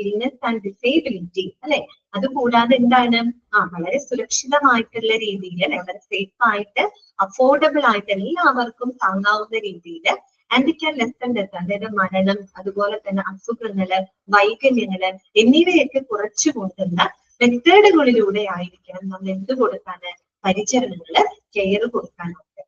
illness and disability. അല്ലെ, അത് കൂടാതെ എന്താണ്? വളരെ സുരക്ഷിതമായിട്ടുള്ള രീതിയിൽ, വളരെ safe ആയിട്ട്, അഫോർഡബിൾ ആയിട്ട്, എല്ലാവർക്കും താങ്ങാവുന്ന രീതിയിൽ, ആൻഡ് can lessen death, അതായത് മരണം, അതുപോലെ തന്നെ അസുഖങ്ങള്, വൈകല്യങ്ങള് എന്നിവയൊക്കെ കുറച്ചു കൊണ്ടുള്ള മെത്തേഡുകളിലൂടെ ആയിരിക്കണം നമ്മൾ എന്ത് കൊടുക്കാന്? പരിചരണങ്ങള്, കെയർ കൊടുക്കാനുണ്ട്.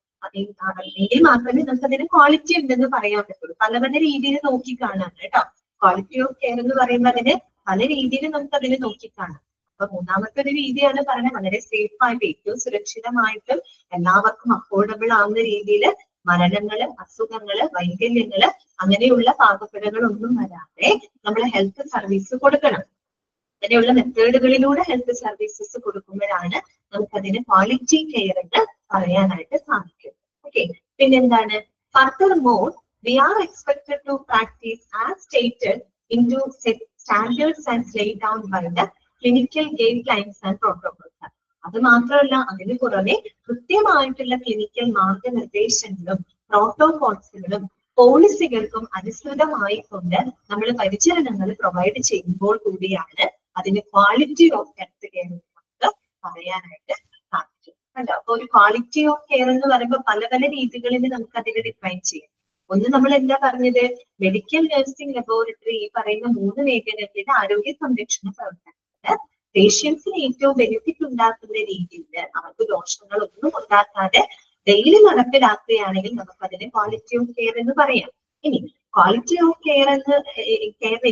എങ്കിൽ മാത്രമേ നമുക്ക് അതിന് ക്വാളിറ്റി ഉണ്ടെന്ന് പറയാൻ പറ്റുള്ളൂ. പല പല രീതിയിൽ നോക്കിക്കാണാം കേട്ടോ. ക്വാളിറ്റി ഓഫ് കെയർ എന്ന് പറയുമ്പോൾ അതിന് പല രീതിയിൽ നമുക്ക് അതിന് നോക്കിക്കാണാം. അപ്പൊ മൂന്നാമത്തെ ഒരു രീതിയാണ് പറയുന്നത്, വളരെ സേഫ് ആയിട്ട്, ഏറ്റവും സുരക്ഷിതമായിട്ടും എല്ലാവർക്കും അഫോർഡബിൾ ആവുന്ന രീതിയിൽ മരണങ്ങള്, അസുഖങ്ങള്, വൈകല്യങ്ങള് അങ്ങനെയുള്ള പാകപ്പിഴകളൊന്നും വരാതെ നമ്മൾ ഹെൽത്ത് സർവീസ് കൊടുക്കണം. അങ്ങനെയുള്ള മെത്തേഡുകളിലൂടെ ഹെൽത്ത് സർവീസസ് കൊടുക്കുമ്പോഴാണ് നമുക്കതിന് ക്വാളിറ്റി കെയർ എന്ന് പറയാനായിട്ട് സാധിക്കും. ഓക്കെ, പിന്നെന്താണ്? Further more we are expected to practice as stated in to standards and laid down by the clinical guidelines and protocols. അത് മാത്രമല്ല, അതിന് പുറമെ കൃത്യമായിട്ടുള്ള ക്ലിനിക്കൽ മാർഗനിർദ്ദേശങ്ങളും പ്രോട്ടോകോൾസുകളും പോളിസികൾക്കും അനുസൃതമായി കൊണ്ട് നമ്മൾ പരിചരണങ്ങൾ പ്രൊവൈഡ് ചെയ്യുമ്പോൾ കൂടിയാണ് അതിന് ക്വാളിറ്റി ഓഫ് ഹെൽത്ത് കെയർ നമുക്ക് പറയാനായിട്ട് സാധിക്കും. കണ്ടോ? അപ്പൊ ഒരു ക്വാളിറ്റി ഓഫ് കെയർ എന്ന് പറയുമ്പോൾ പല പല രീതികളിൽ നമുക്ക് അതിനെ ഡിഫൈൻ ചെയ്യാം. ഒന്ന് നമ്മൾ എന്താ പറഞ്ഞത്? മെഡിക്കൽ നഴ്സിംഗ് ലബോറട്ടറി ഈ പറയുന്ന 3 മേഖലകളിലെ ആരോഗ്യ സംരക്ഷണ പ്രവർത്തനങ്ങള് പേഷ്യൻസിന് ഏറ്റവും ബെനിഫിറ്റ് ഉണ്ടാക്കുന്ന രീതിയിൽ, അവർക്ക് ദോഷങ്ങളൊന്നും ഉണ്ടാക്കാതെ ഡെയിലി നടപ്പിലാക്കുകയാണെങ്കിൽ നമുക്ക് അതിനെ ക്വാളിറ്റി ഓഫ് കെയർ എന്ന് പറയാം. ഇനി ക്വാളിറ്റി ഓഫ് കെയർ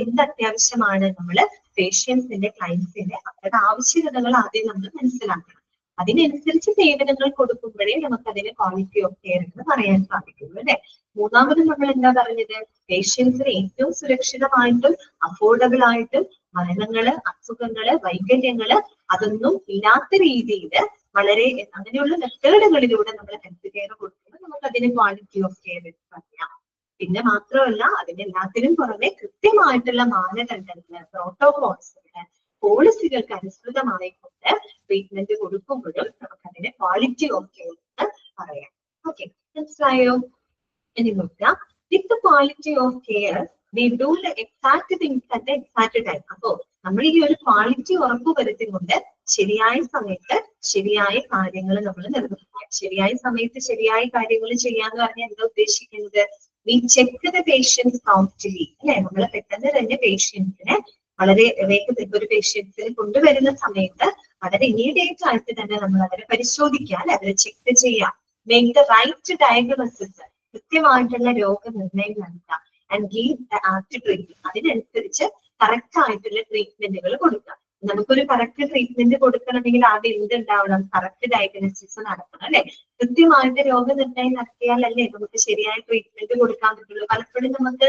എന്ത് അത്യാവശ്യമാണ്? നമ്മള് പേഷ്യൻസിന്റെ, ക്ലയൻസിന്റെ അവരുടെ ആവശ്യകതകൾ ആദ്യം നമ്മൾ മനസ്സിലാക്കണം. അതിനനുസരിച്ച് സേവനങ്ങൾ കൊടുക്കുമ്പോഴേ നമുക്ക് അതിനെ ക്വാളിറ്റി ഓഫ് കെയർ എന്ന് പറയാൻ സാധിക്കുള്ളൂ അല്ലെ. മൂന്നാമത് നമ്മൾ എന്താ പറഞ്ഞത്? പേഷ്യൻസിന് ഏറ്റവും സുരക്ഷിതമായിട്ടും അഫോർഡബിൾ ആയിട്ടും മരണങ്ങള്, അസുഖങ്ങള്, വൈകല്യങ്ങള് അതൊന്നും ഇല്ലാത്ത രീതിയിൽ വളരെ അങ്ങനെയുള്ള മെത്തേഡുകളിലൂടെ നമ്മൾ ഹെൽത്ത് കെയർ കൊടുക്കുമ്പോൾ നമുക്ക് അതിന് ക്വാളിറ്റി ഓഫ് കെയർ പറയാം. പിന്നെ മാത്രമല്ല അതിനെല്ലാത്തിനും പുറമെ കൃത്യമായിട്ടുള്ള മാനദണ്ഡങ്ങള്, പ്രോട്ടോകോൾസുകള്, പോളിസികൾക്ക് അനുസൃതമായിക്കൊണ്ട് ട്രീറ്റ്മെന്റ് കൊടുക്കുമ്പോഴും നമുക്ക് അതിനെ ക്വാളിറ്റി ഓഫ് കെയർ എന്ന് പറയാം. ഓക്കെ, മനസ്സിലായോ? ഇനി നോക്കാം, with the quality of care we do the exact things at the exact time. അപ്പോ നമ്മൾ ഈ ഒരു ക്വാളിറ്റി ഉറപ്പുവരുത്തിക്കൊണ്ട് ശരിയായ സമയത്ത് ശരിയായ കാര്യങ്ങൾ നമ്മൾ നിർവഹിക്കുക. ശരിയായ സമയത്ത് ശരിയായ കാര്യങ്ങൾ ചെയ്യാന്ന് പറഞ്ഞാൽ എന്താ ഉദ്ദേശിക്കുന്നത്? we check the patients promptly, അല്ലെ? നമ്മൾ പെട്ടെന്ന് തന്നെ പേഷ്യൻസിനെ വളരെ വേഗത്തിൽ ഒരു പേഷ്യൻസിനെ കൊണ്ടുവരുന്ന സമയത്ത് വളരെ ഇമീഡിയറ്റ് ആയിട്ട് തന്നെ നമ്മൾ അവരെ പരിശോധിക്കുക, അല്ലെ? അവരെ ചെക്ക് ചെയ്യാം. make the right diagnosis, കൃത്യമായിട്ടുള്ള രോഗനിർണയം നടത്താം. And give the apt treatment, അതിനനുസരിച്ച് കറക്റ്റ് ആയിട്ടുള്ള ട്രീറ്റ്മെന്റുകൾ കൊടുക്കാം. നമുക്കൊരു കറക്റ്റ് ട്രീറ്റ്മെന്റ് കൊടുക്കണമെങ്കിൽ ആദ്യം എന്തുണ്ടാവണം? കറക്റ്റ് ഡയഗ്നോസിസ് നടത്തണം, അല്ലെ? കൃത്യമായിട്ട് രോഗനിർണയം നടത്തിയാലല്ലേ നമുക്ക് ശരിയായ ട്രീറ്റ്മെന്റ് കൊടുക്കാൻ പറ്റുള്ളൂ. പലപ്പോഴും നമുക്ക്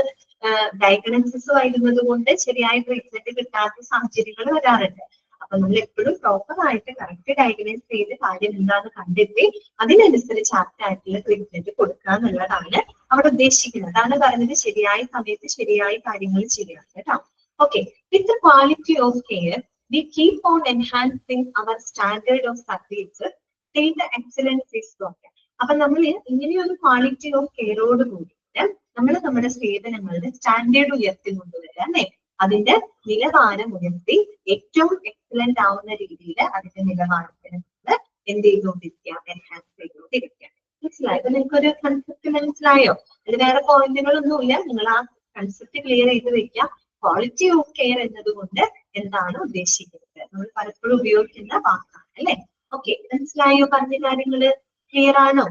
ഡയഗ്നോസിസ് വരുന്നത് കൊണ്ട് ശരിയായ ട്രീറ്റ്മെന്റ് കിട്ടാത്ത സാഹചര്യങ്ങൾ വരാറുണ്ട്. അപ്പൊ നമ്മൾ എപ്പോഴും പ്രോപ്പർ ആയിട്ട് കറക്റ്റ് ഡയഗ്നോസ് ചെയ്ത് കാര്യം എന്താന്ന് കണ്ടെത്തി അതിനനുസരിച്ച് ആപ്റ്റായിട്ടുള്ള ട്രീറ്റ്മെന്റ് കൊടുക്കുക എന്നുള്ളതാണ് അവിടെ ഉദ്ദേശിക്കുന്നത്. അതാണ് പറയുന്നത് ശരിയായ സമയത്ത് ശരിയായ കാര്യങ്ങൾ ചെയ്യുക കേട്ടോ. Okay, with the quality of care we keep on enhancing our standard of services till the excellence is brought. അപ്പൊ നമ്മൾ ഇങ്ങനെയൊരു ക്വാളിറ്റി ഓഫ് കെയറോട് കൂടിയിട്ട് നമ്മൾ നമ്മുടെ സേവനങ്ങളുടെ സ്റ്റാൻഡേർഡ് ഉയർത്തി കൊണ്ടുവരിക, അല്ലെ? അതിന്റെ നിലവാരം ഉയർത്തി ഏറ്റവും എക്സലന്റ് ആവുന്ന രീതിയിൽ അതിന്റെ നിലവാരത്തിന് നമ്മൾ എന്ത് ചെയ്തുകൊണ്ടിരിക്കുക? എൻഹാൻസ് ചെയ്തുകൊണ്ടിരിക്കുക. മനസ്സിലായോ? അപ്പൊ നിങ്ങൾക്കൊരു കൺസെപ്റ്റ് മനസ്സിലായോ? അതിൽ വേറെ പോയിന്റുകളൊന്നുമില്ല. നിങ്ങൾ ആ കൺസെപ്റ്റ് ക്ലിയർ ചെയ്ത് വെക്കുക. ക്വാളിറ്റി ഓഫ് കെയർ എന്നതുകൊണ്ട് എന്താണ് ഉദ്ദേശിക്കുന്നത്? നമ്മൾ പലപ്പോഴും ഉപയോഗിക്കുന്ന വാക്കാണ്, അല്ലെ? ഓക്കെ, മനസ്സിലായോ? പറഞ്ഞ കാര്യങ്ങള് ക്ലിയർ ആണോ?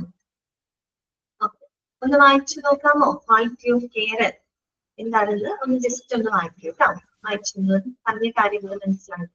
ഒന്ന് വായിച്ചു നോക്കാമോ? ക്വാളിറ്റി ഓഫ് കെയർ എന്താണെന്ന് ഒന്ന് ജസ്റ്റ് ഒന്ന് വായിക്കൂ കേട്ടോ. വായിച്ചു പറഞ്ഞ കാര്യങ്ങൾ മനസ്സിലാക്കി.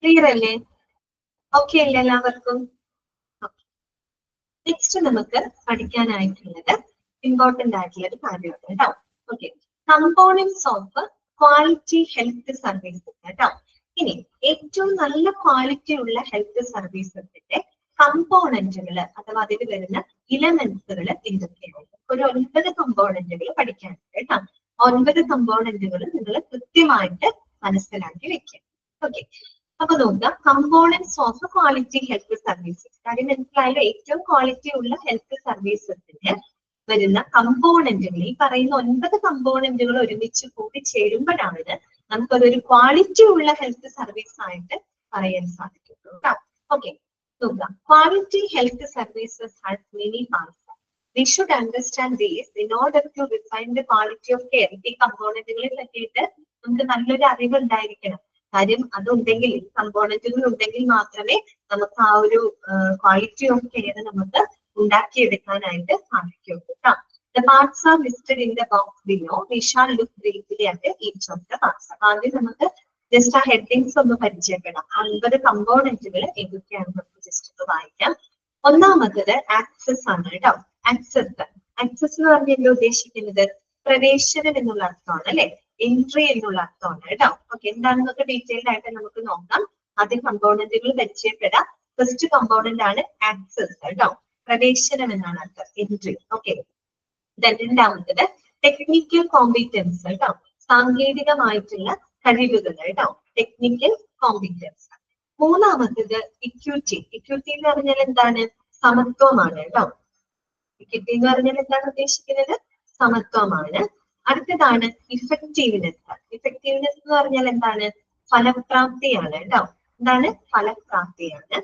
ക്ലിയർ അല്ലേ? ഓക്കെ അല്ലേ എല്ലാവർക്കും? നെക്സ്റ്റ് നമുക്ക് പഠിക്കാനായിട്ടുള്ളത് ഇമ്പോർട്ടന്റ് ആയിട്ടുള്ള ഒരു കാര്യമാണ് കേട്ടോ. Okay, components of quality health services കേട്ടോ. ഇനി ഏറ്റവും നല്ല ക്വാളിറ്റി ഉള്ള ഹെൽത്ത് സർവീസസിന്റെ കമ്പോണന്റുകൾ അഥവാ അതിൽ വരുന്ന ഇലമെന്റ്സുകൾ എന്തൊക്കെയാണ്? ഒരു 9 കമ്പോണന്റുകൾ പഠിക്കാനുണ്ട് കേട്ടോ. 9 കമ്പോണന്റുകൾ നിങ്ങൾ കൃത്യമായിട്ട് മനസ്സിലാക്കി വെക്കുക. ഓക്കെ, അപ്പൊ നോക്കാം, components of quality health services. കാര്യം മനസ്സിലായാലും ഏറ്റവും ക്വാളിറ്റി ഉള്ള ഹെൽത്ത് സർവീസസിന് വരുന്ന കമ്പോണന്റുകൾ, ഈ പറയുന്ന 9 കമ്പോണന്റുകൾ ഒരുമിച്ച് കൂടി ചേരുമ്പോഴാണ് നമുക്കതൊരു ക്വാളിറ്റി ഉള്ള ഹെൽത്ത് സർവീസ് ആയിട്ട് പറയാൻ സാധിക്കുള്ളൂ കേട്ടോ. ഓക്കെ, നോക്കാം, quality health services has many parts. We should understand these in order to refine the quality of care. ഈ കമ്പോണന്റുകളെ പറ്റിയിട്ട് നമുക്ക് നല്ലൊരു അറിവ് ഉണ്ടായിരിക്കണം. കാര്യം അതുണ്ടെങ്കിൽ, കമ്പോണന്റുകൾ ഉണ്ടെങ്കിൽ മാത്രമേ നമുക്ക് ആ ഒരു ക്വാളിറ്റി ഓഫ് കെയർ നമുക്ക് ഉണ്ടാക്കിയെടുക്കാനായിട്ട് സാധിക്കുള്ളൂ കേട്ടോ. The parts are listed in the box below. We shall look briefly at each of the parts. ആദ്യം നമുക്ക് ജസ്റ്റ് ആ ഹെഡിങ്സ് ഒന്ന് പരിചയപ്പെടാം. 9 കമ്പോണന്റുകൾ ഏതൊക്കെയാണ് നമുക്ക് ജസ്റ്റ് ഒന്ന് വായിക്കാം. ഒന്നാമത്തത് ആക്സസ് ആണ് കേട്ടോ. ആക്സസ് എന്ന് പറഞ്ഞാൽ ഉദ്ദേശിക്കുന്നത് പ്രവേശനം എന്നുള്ള അർത്ഥമാണ്, അല്ലെ? എൻട്രി എന്നുള്ള അർത്ഥമാണ് കേട്ടോ. ഓക്കെ, എന്താണെന്നൊക്കെ ഡീറ്റെയിൽഡ് ആയിട്ട് നമുക്ക് നോക്കാം. ആദ്യം കമ്പോണന്റുകൾ പരിചയപ്പെടാം. ഫസ്റ്റ് കമ്പോണന്റ് ആണ് ആക്സസ് കേട്ടോ. പ്രവേശനം എന്നാണ് അർത്ഥം, എൻട്രി. ഓക്കെ, രണ്ടാമത്തത് ടെക്നിക്കൽ കോമ്പിറ്റൻസ് കേട്ടോ. സാങ്കേതികമായിട്ടുള്ള കഴിവുകൾ കേട്ടോ, ടെക്നിക്കൽ കോമ്പിറ്റൻസ്. മൂന്നാമത്തത് ഇക്വിറ്റി. ഇക്വിറ്റി എന്ന് പറഞ്ഞാൽ എന്താണ്? സമത്വമാണ് കേട്ടോ. ഇക്വിറ്റി എന്ന് പറഞ്ഞാൽ എന്താണ് ഉദ്ദേശിക്കുന്നത്? സമത്വമാണ്. അടുത്തതാണ് ഇഫക്റ്റീവ്നെസ്. ഇഫക്റ്റീവ്നെസ് എന്ന് പറഞ്ഞാൽ എന്താണ്? ഫലപ്രാപ്തിയാണ് കേട്ടോ. എന്താണ്? ഫലപ്രാപ്തിയാണ്.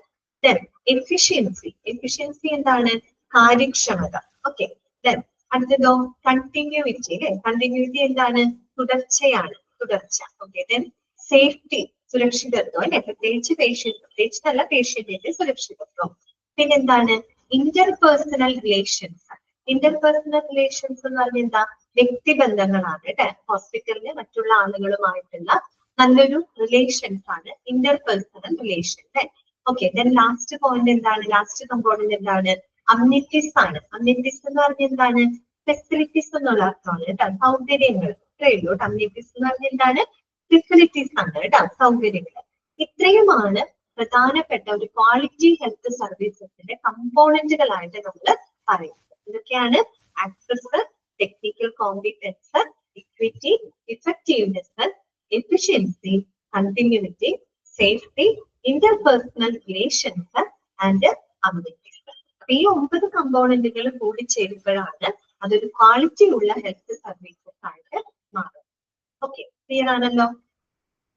ദെൻ എഫിഷ്യൻസി, എഫിഷ്യൻസി എന്താണ്? കാര്യക്ഷമത. ഓക്കെ, ദെൻ അടുത്തതോ കണ്ടിന്യൂവിറ്റി അല്ലെ, കണ്ടിന്യൂവിറ്റി എന്താണ്? തുടർച്ചയാണ്, തുടർച്ച. ഓക്കെ, ദെൻ സേഫ്റ്റി, സുരക്ഷിതത്വം അല്ലെ, പ്രത്യേകിച്ചല്ല പേഷ്യന്റിന്റെ സുരക്ഷിതത്വം. പിന്നെന്താണ്? Interpersonal relations. ഇന്റർപേഴ്സണൽ റിലേഷൻസ് എന്ന് പറഞ്ഞാൽ എന്താ? വ്യക്തിബന്ധങ്ങളാണ് കേട്ടെ. ഹോസ്പിറ്റലില് മറ്റുള്ള ആളുകളുമായിട്ടുള്ള നല്ലൊരു റിലേഷൻസ് ആണ് interpersonal relation. Okay, then last point എന്താണ്? ലാസ്റ്റ് കമ്പോണന്റ് എന്താണ്? അമ്നിറ്റീസ് ആണ്. അമ്നിറ്റീസ് എന്ന് പറഞ്ഞാൽ എന്താണ്? ഫെസിലിറ്റീസ് എന്നുള്ള അർത്ഥമാണ് കേട്ടോ, സൗകര്യങ്ങൾ. ഇത്രയേ ഉള്ളൂ. അമ്നിറ്റീസ് എന്ന് പറഞ്ഞാൽ എന്താണ്? ഫെസിലിറ്റീസ് ആണ് കേട്ടോ, സൗകര്യങ്ങൾ. ഇത്രയുമാണ് പ്രധാനപ്പെട്ട ഒരു ക്വാളിറ്റി ഹെൽത്ത് സർവീസസിന്റെ കമ്പോണന്റുകളായിട്ട് നമ്മൾ പറയുന്നത്. ഇതൊക്കെയാണ് access, technical competence, equity, effectiveness, efficiency, continuity, safety, interpersonal relations and amenities. അപ്പൊ ഈ 9 കമ്പോണന്റുകൾ കൂടി ചേരുമ്പോഴാണ് അതൊരു ക്വാളിറ്റി ഉള്ള ഹെൽത്ത് സർവീസസ് ആയിട്ട് മാറും. ഓക്കെ, ക്ലിയർ ആണല്ലോ?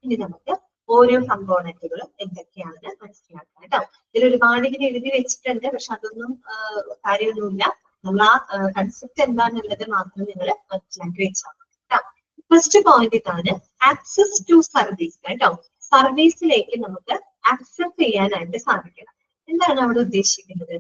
ഇനി നമുക്ക് ഓരോ കമ്പോണന്റുകളും എന്തൊക്കെയാണെന്ന് മനസ്സിലാക്കാം കേട്ടോ. ഇതിൽ ഒരുപാട് ഇങ്ങനെ എഴുതി വെച്ചിട്ടുണ്ട്, പക്ഷെ അതൊന്നും കാര്യമൊന്നുമില്ല. നമ്മൾ ആ കൺസെപ്റ്റ് എന്താണെന്നുള്ളത് മാത്രം നിങ്ങൾ മനസ്സിലാക്കി വെച്ചാൽ കേട്ടോ. ഫസ്റ്റ് പോയിന്റ് ഇതാണ്, ആക്സസ് ടു സർവീസ് കേട്ടോ. സർവീസിലേക്ക് നമുക്ക് ആക്സസ് ചെയ്യാനായിട്ട് സാധിക്കണം. എന്താണ് അവിടെ ഉദ്ദേശിക്കുന്നത്?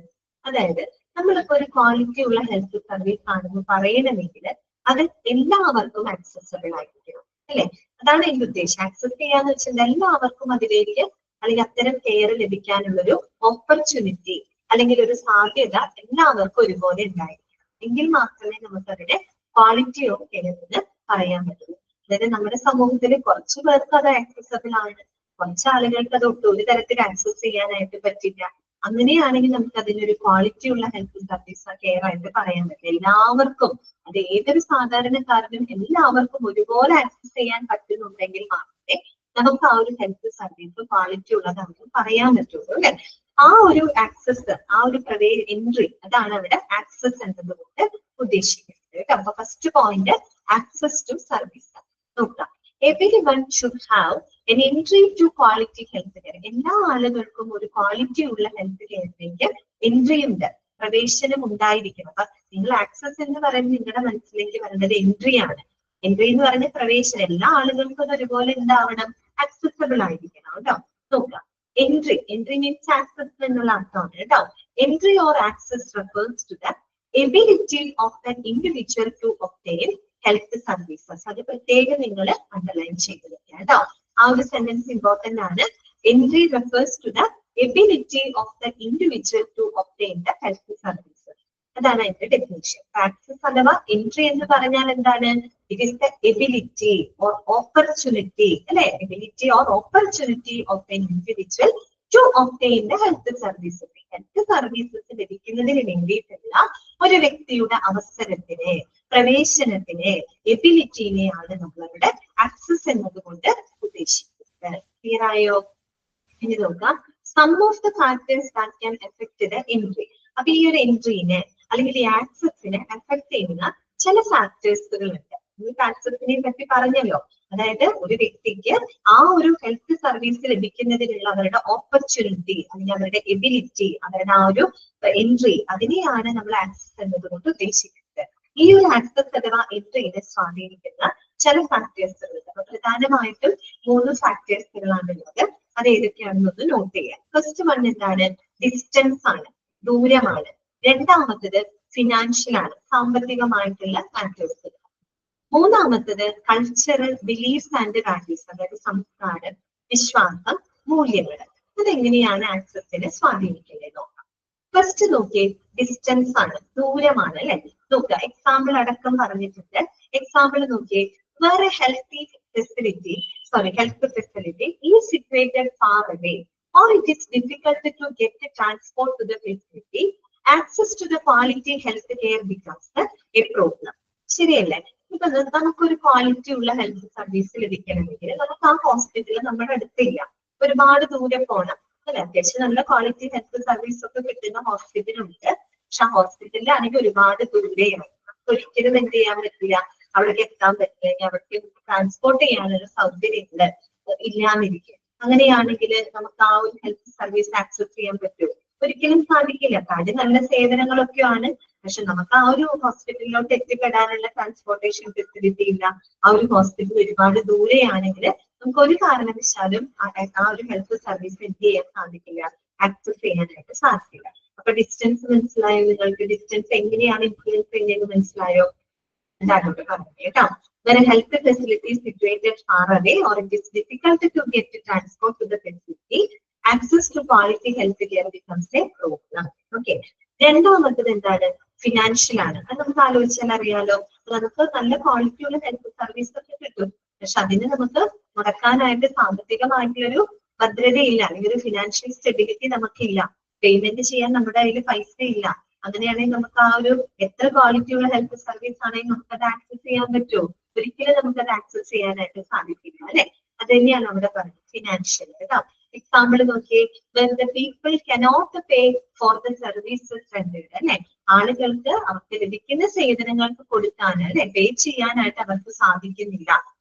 അതായത് നമ്മളിപ്പോ ഒരു ക്വാളിറ്റി ഉള്ള ഹെൽത്ത് സർവീസ് ആണെന്ന് പറയണമെങ്കിൽ അത് എല്ലാവർക്കും ആക്സസബിൾ ആയിരിക്കണം അല്ലെ? അതാണ് എന്റെ ഉദ്ദേശം. ആക്സസ് ചെയ്യാന്ന് വെച്ചാൽ എല്ലാവർക്കും അതിലേക്ക് അല്ലെങ്കിൽ അത്തരം കെയർ ലഭിക്കാനുള്ളൊരു ഓപ്പർച്യൂണിറ്റി അല്ലെങ്കിൽ ഒരു സാധ്യത എല്ലാവർക്കും ഒരുപോലെ ഉണ്ടായിരിക്കണം. എങ്കിൽ മാത്രമേ നമുക്ക് അതിന്റെ ക്വാളിറ്റി ഓഫ് കെയർ എന്ന് പറയാൻ പറ്റുള്ളൂ. അതായത് നമ്മുടെ സമൂഹത്തിൽ കുറച്ചു പേർക്ക് അത് ആക്സസബിൾ ആണ്, കുറച്ച് ആളുകൾക്ക് അത് ഒട്ടും ഒരു തരത്തിൽ ആക്സസ് ചെയ്യാനായിട്ട് പറ്റില്ല. അങ്ങനെയാണെങ്കിൽ നമുക്ക് അതിനൊരു ക്വാളിറ്റി ഉള്ള ഹെൽത്ത് സർവീസ് കെയർ ആയിട്ട് പറയാൻ പറ്റില്ല. എല്ലാവർക്കും, അത് ഏതൊരു സാധാരണക്കാരനും എല്ലാവർക്കും ഒരുപോലെ ആക്സസ് ചെയ്യാൻ പറ്റുന്നുണ്ടെങ്കിൽ മാത്രമേ നമുക്ക് ആ ഒരു ഹെൽത്ത് സർവീസ് ക്വാളിറ്റി ഉള്ളതാണെന്ന് പറയാൻ പറ്റുള്ളൂ അല്ലെ? ആ ഒരു ആക്സസ്, ആ ഒരു എൻട്രി, അതാണ് അവിടെ ആക്സസ് എന്നതുകൊണ്ട് ഉദ്ദേശിക്കുന്നത് കേട്ടോ. അപ്പൊ first point access to service നോക്കാം. Everyone should have an entry to quality health care. എല്ലാ ആളുകൾക്കും ഒരു ക്വാളിറ്റി ഉള്ള ഹെൽത്ത് കെയറിലേക്ക് എൻട്രി ഉണ്ട്, പ്രവേശനം ഉണ്ടായിരിക്കണം. അപ്പൊ നിങ്ങൾ ആക്സസ് എന്ന് പറയുന്നത് നിങ്ങളുടെ മനസ്സിലേക്ക് വരുന്നത് എൻട്രി ആണ്. എൻട്രി എന്ന് പറഞ്ഞ പ്രവേശനം. എല്ലാ ആളുകൾക്കും അത് ഒരുപോലെ ഉണ്ടാവണം, ആക്സസബിൾ ആയിരിക്കണം കേട്ടോ. നോക്കാം, എൻട്രി, എൻട്രി മീൻസ് ആക്സസ് എന്നുള്ള അർത്ഥമാണ് കേട്ടോ. Entry or access refers to the ability of an individual to obtain health services. അത് പ്രത്യേകം നിങ്ങൾ അണ്ടർലൈൻ ചെയ്ത് വെക്കുക കേട്ടോ. ആ ഒരു സെന്റൻസ് ഇമ്പോർട്ടന്റ് ആണ്. Entry refers to the ability of the individual to obtain the health services. അതാണ് അതിന്റെ ഡെഫിനിഷൻ. ആക്സസ് അഥവാ എൻട്രി എന്ന് പറഞ്ഞാൽ എന്താണ്? It is the ability or opportunity അല്ലെ, ability or opportunity of an individual to obtain the health services. Health services ലഭിക്കുന്നതിന് വേണ്ടിയിട്ടുള്ള ഒരു വ്യക്തിയുടെ അവസരത്തിനെ, പ്രവേശനത്തിനെ, എബിലിറ്റിനെയാണ് നമ്മളുടെ ആക്സസ് എന്നതുകൊണ്ട് ഉദ്ദേശിക്കുന്നത്. ക്ലിയർ ആയോ? ഇനി നോക്കാം, some of the factors that can affect the entry. അപ്പൊ ഈ ഒരു എൻട്രീനെ അല്ലെങ്കിൽ ഈ ആക്സസിനെ എഫക്ട് ചെയ്യുന്ന ചില ഫാക്ടേഴ്സുകൾ ഉണ്ട്. ഈ ആക്സസിനെ പറ്റി പറഞ്ഞല്ലോ. അതായത് ഒരു വ്യക്തിക്ക് ആ ഒരു ഹെൽത്ത് സർവീസ് ലഭിക്കുന്നതിനുള്ള അവരുടെ ഓപ്പർച്യൂണിറ്റി അല്ലെങ്കിൽ അവരുടെ എബിലിറ്റി, അവരുടെ ആ ഒരു എൻട്രി, അതിനെയാണ് നമ്മൾ ആക്സസ് എന്നതുകൊണ്ട് ഉദ്ദേശിക്കുന്നത്. ഈ ഒരു ആക്സസ് അഥവാ എൻട്രിനെ സ്വാധീനിക്കുന്ന ചില ഫാക്ടേഴ്സുകളുണ്ട്. അപ്പൊ പ്രധാനമായിട്ടും 3 ഫാക്ടേഴ്സുകളാണ് ഉള്ളത്. അത് ഏതൊക്കെയാണെന്നൊന്ന് നോട്ട് ചെയ്യാം. ഫസ്റ്റ് വൺ എന്താണ്? ഡിസ്റ്റൻസ് ആണ്, ദൂരമാണ്. രണ്ടാമത്തത് ഫിനാൻഷ്യൽ ആണ്, സാമ്പത്തികമായിട്ടുള്ള ഫാക്ടേഴ്സുകൾ. മൂന്നാമത്തത് കൾച്ചറൽ ബിലീഫ്സ് ആൻഡ് വാല്യൂസ്, അതായത് സംസ്കാരം, വിശ്വാസം, മൂല്യങ്ങൾ. അതെങ്ങനെയാണ് ആക്സസിനെ സ്വാധീനിക്കുന്നത് നോക്കാം. ഫസ്റ്റ് നോക്കിയേ, ഡിസ്റ്റൻസ് ആണ്, ദൂരമാണ് അല്ലെ. നോക്കുക, എക്സാമ്പിൾ അടക്കം പറഞ്ഞിട്ടുണ്ട്. എക്സാമ്പിൾ നോക്കിയേ, വേറെ health facility is situated far away or it is difficult to get the transport to the facility, access to the quality health care becomes a problem. ശരിയല്ലേ? ഇപ്പൊ നമുക്കൊരു ക്വാളിറ്റി ഉള്ള ഹെൽത്ത് സർവീസ് ലഭിക്കണമെങ്കിൽ നമുക്ക് ആ ഹോസ്പിറ്റൽ നമ്മുടെ അടുത്തില്ല, ഒരുപാട് ദൂരെ പോകണം അല്ലെ. അത്യാവശ്യം നല്ല ക്വാളിറ്റി ഹെൽത്ത് സർവീസ് ഒക്കെ കിട്ടുന്ന ഹോസ്പിറ്റലുണ്ട്, പക്ഷെ ആ ഹോസ്പിറ്റലിലാണെങ്കിൽ ഒരുപാട് ദൂരെയാണ്. നമുക്ക് ഒരിക്കലും എന്ത് ചെയ്യാൻ പറ്റില്ല, അവിടേക്ക് എത്താൻ പറ്റില്ല, അവർക്ക് ട്രാൻസ്പോർട്ട് ചെയ്യാനുള്ള സൗകര്യങ്ങൾ ഇല്ലാന്നിരിക്കും. അങ്ങനെയാണെങ്കിൽ നമുക്ക് ആ ഒരു ഹെൽത്ത് സർവീസ് ആക്സസ് ചെയ്യാൻ പറ്റുമോ? ഒരിക്കലും സാധിക്കില്ല. കാര്യം നല്ല സേവനങ്ങളൊക്കെയാണ്, പക്ഷെ നമുക്ക് ആ ഒരു ഹോസ്പിറ്റലിലോട്ട് എത്തിപ്പെടാനുള്ള ട്രാൻസ്പോർട്ടേഷൻ ഫെസിലിറ്റി ഇല്ല. ആ ഒരു ഹോസ്പിറ്റൽ ഒരുപാട് ദൂരെയാണെങ്കിൽ നമുക്ക് ഒരു കാരണവശാലും ആ ഒരു ഹെൽത്ത് സർവീസ് എന്ത് ചെയ്യാൻ സാധിക്കില്ല, ആക്സസ് ചെയ്യാനായിട്ട് സാധിക്കില്ല. അപ്പൊ ഡിസ്റ്റൻസ് മനസ്സിലായോ നിങ്ങൾക്ക്? ഡിസ്റ്റൻസ് എങ്ങനെയാണ് ഇൻഫ്ലുവൻസ് ചെയ്യുന്നത് മനസ്സിലായോ? എന്താണ് പറഞ്ഞത് കേട്ടോ. When a health facility is situated far away or it is difficult to get to transport to the facility, access to quality health care becomes a problem. Okay. രണ്ടാമത്തത് എന്താണ്? ഫിനാൻഷ്യൽ ആണ്. അത് നമുക്ക് ആലോചിച്ചാൽ അറിയാലോ, നമുക്ക് നല്ല ക്വാളിറ്റിയുള്ള ഹെൽത്ത് സർവീസ് ഒക്കെ കിട്ടും, പക്ഷെ അതിന് നമുക്ക് മുടക്കാനായിട്ട് സാമ്പത്തികമായിട്ടുള്ളൊരു ഭദ്രതയില്ല, അല്ലെങ്കിൽ ഒരു ഫിനാൻഷ്യൽ സ്റ്റെബിലിറ്റി നമുക്കില്ല. പേയ്മെന്റ് ചെയ്യാൻ നമ്മുടെ കയ്യിൽ പൈസ ഇല്ല. അങ്ങനെയാണെങ്കിൽ നമുക്ക് ആ ഒരു എത്ര ക്വാളിറ്റിയുള്ള ഹെൽത്ത് സർവീസ് ആണെങ്കിൽ നമുക്ക് അത് ആക്സസ് ചെയ്യാൻ പറ്റുമോ? ഒരിക്കലും നമുക്ക് അത് ആക്സസ് ചെയ്യാനായിട്ട് സാധിക്കില്ല, അല്ലെ? അത് തന്നെയാണ് അവിടെ പറഞ്ഞത്, ഫിനാൻഷ്യൽ. കേട്ടോ. എക്സാമ്പിൾ നോക്കിയേ, when the people cannot pay for the services rendered, അല്ലെ? ആളുകൾക്ക് അവർക്ക് ലഭിക്കുന്ന സേവനങ്ങൾക്ക് കൊടുക്കാൻ, അല്ലെ, പേ ചെയ്യാനായിട്ട് അവർക്ക് സാധിക്കുന്നില്ല.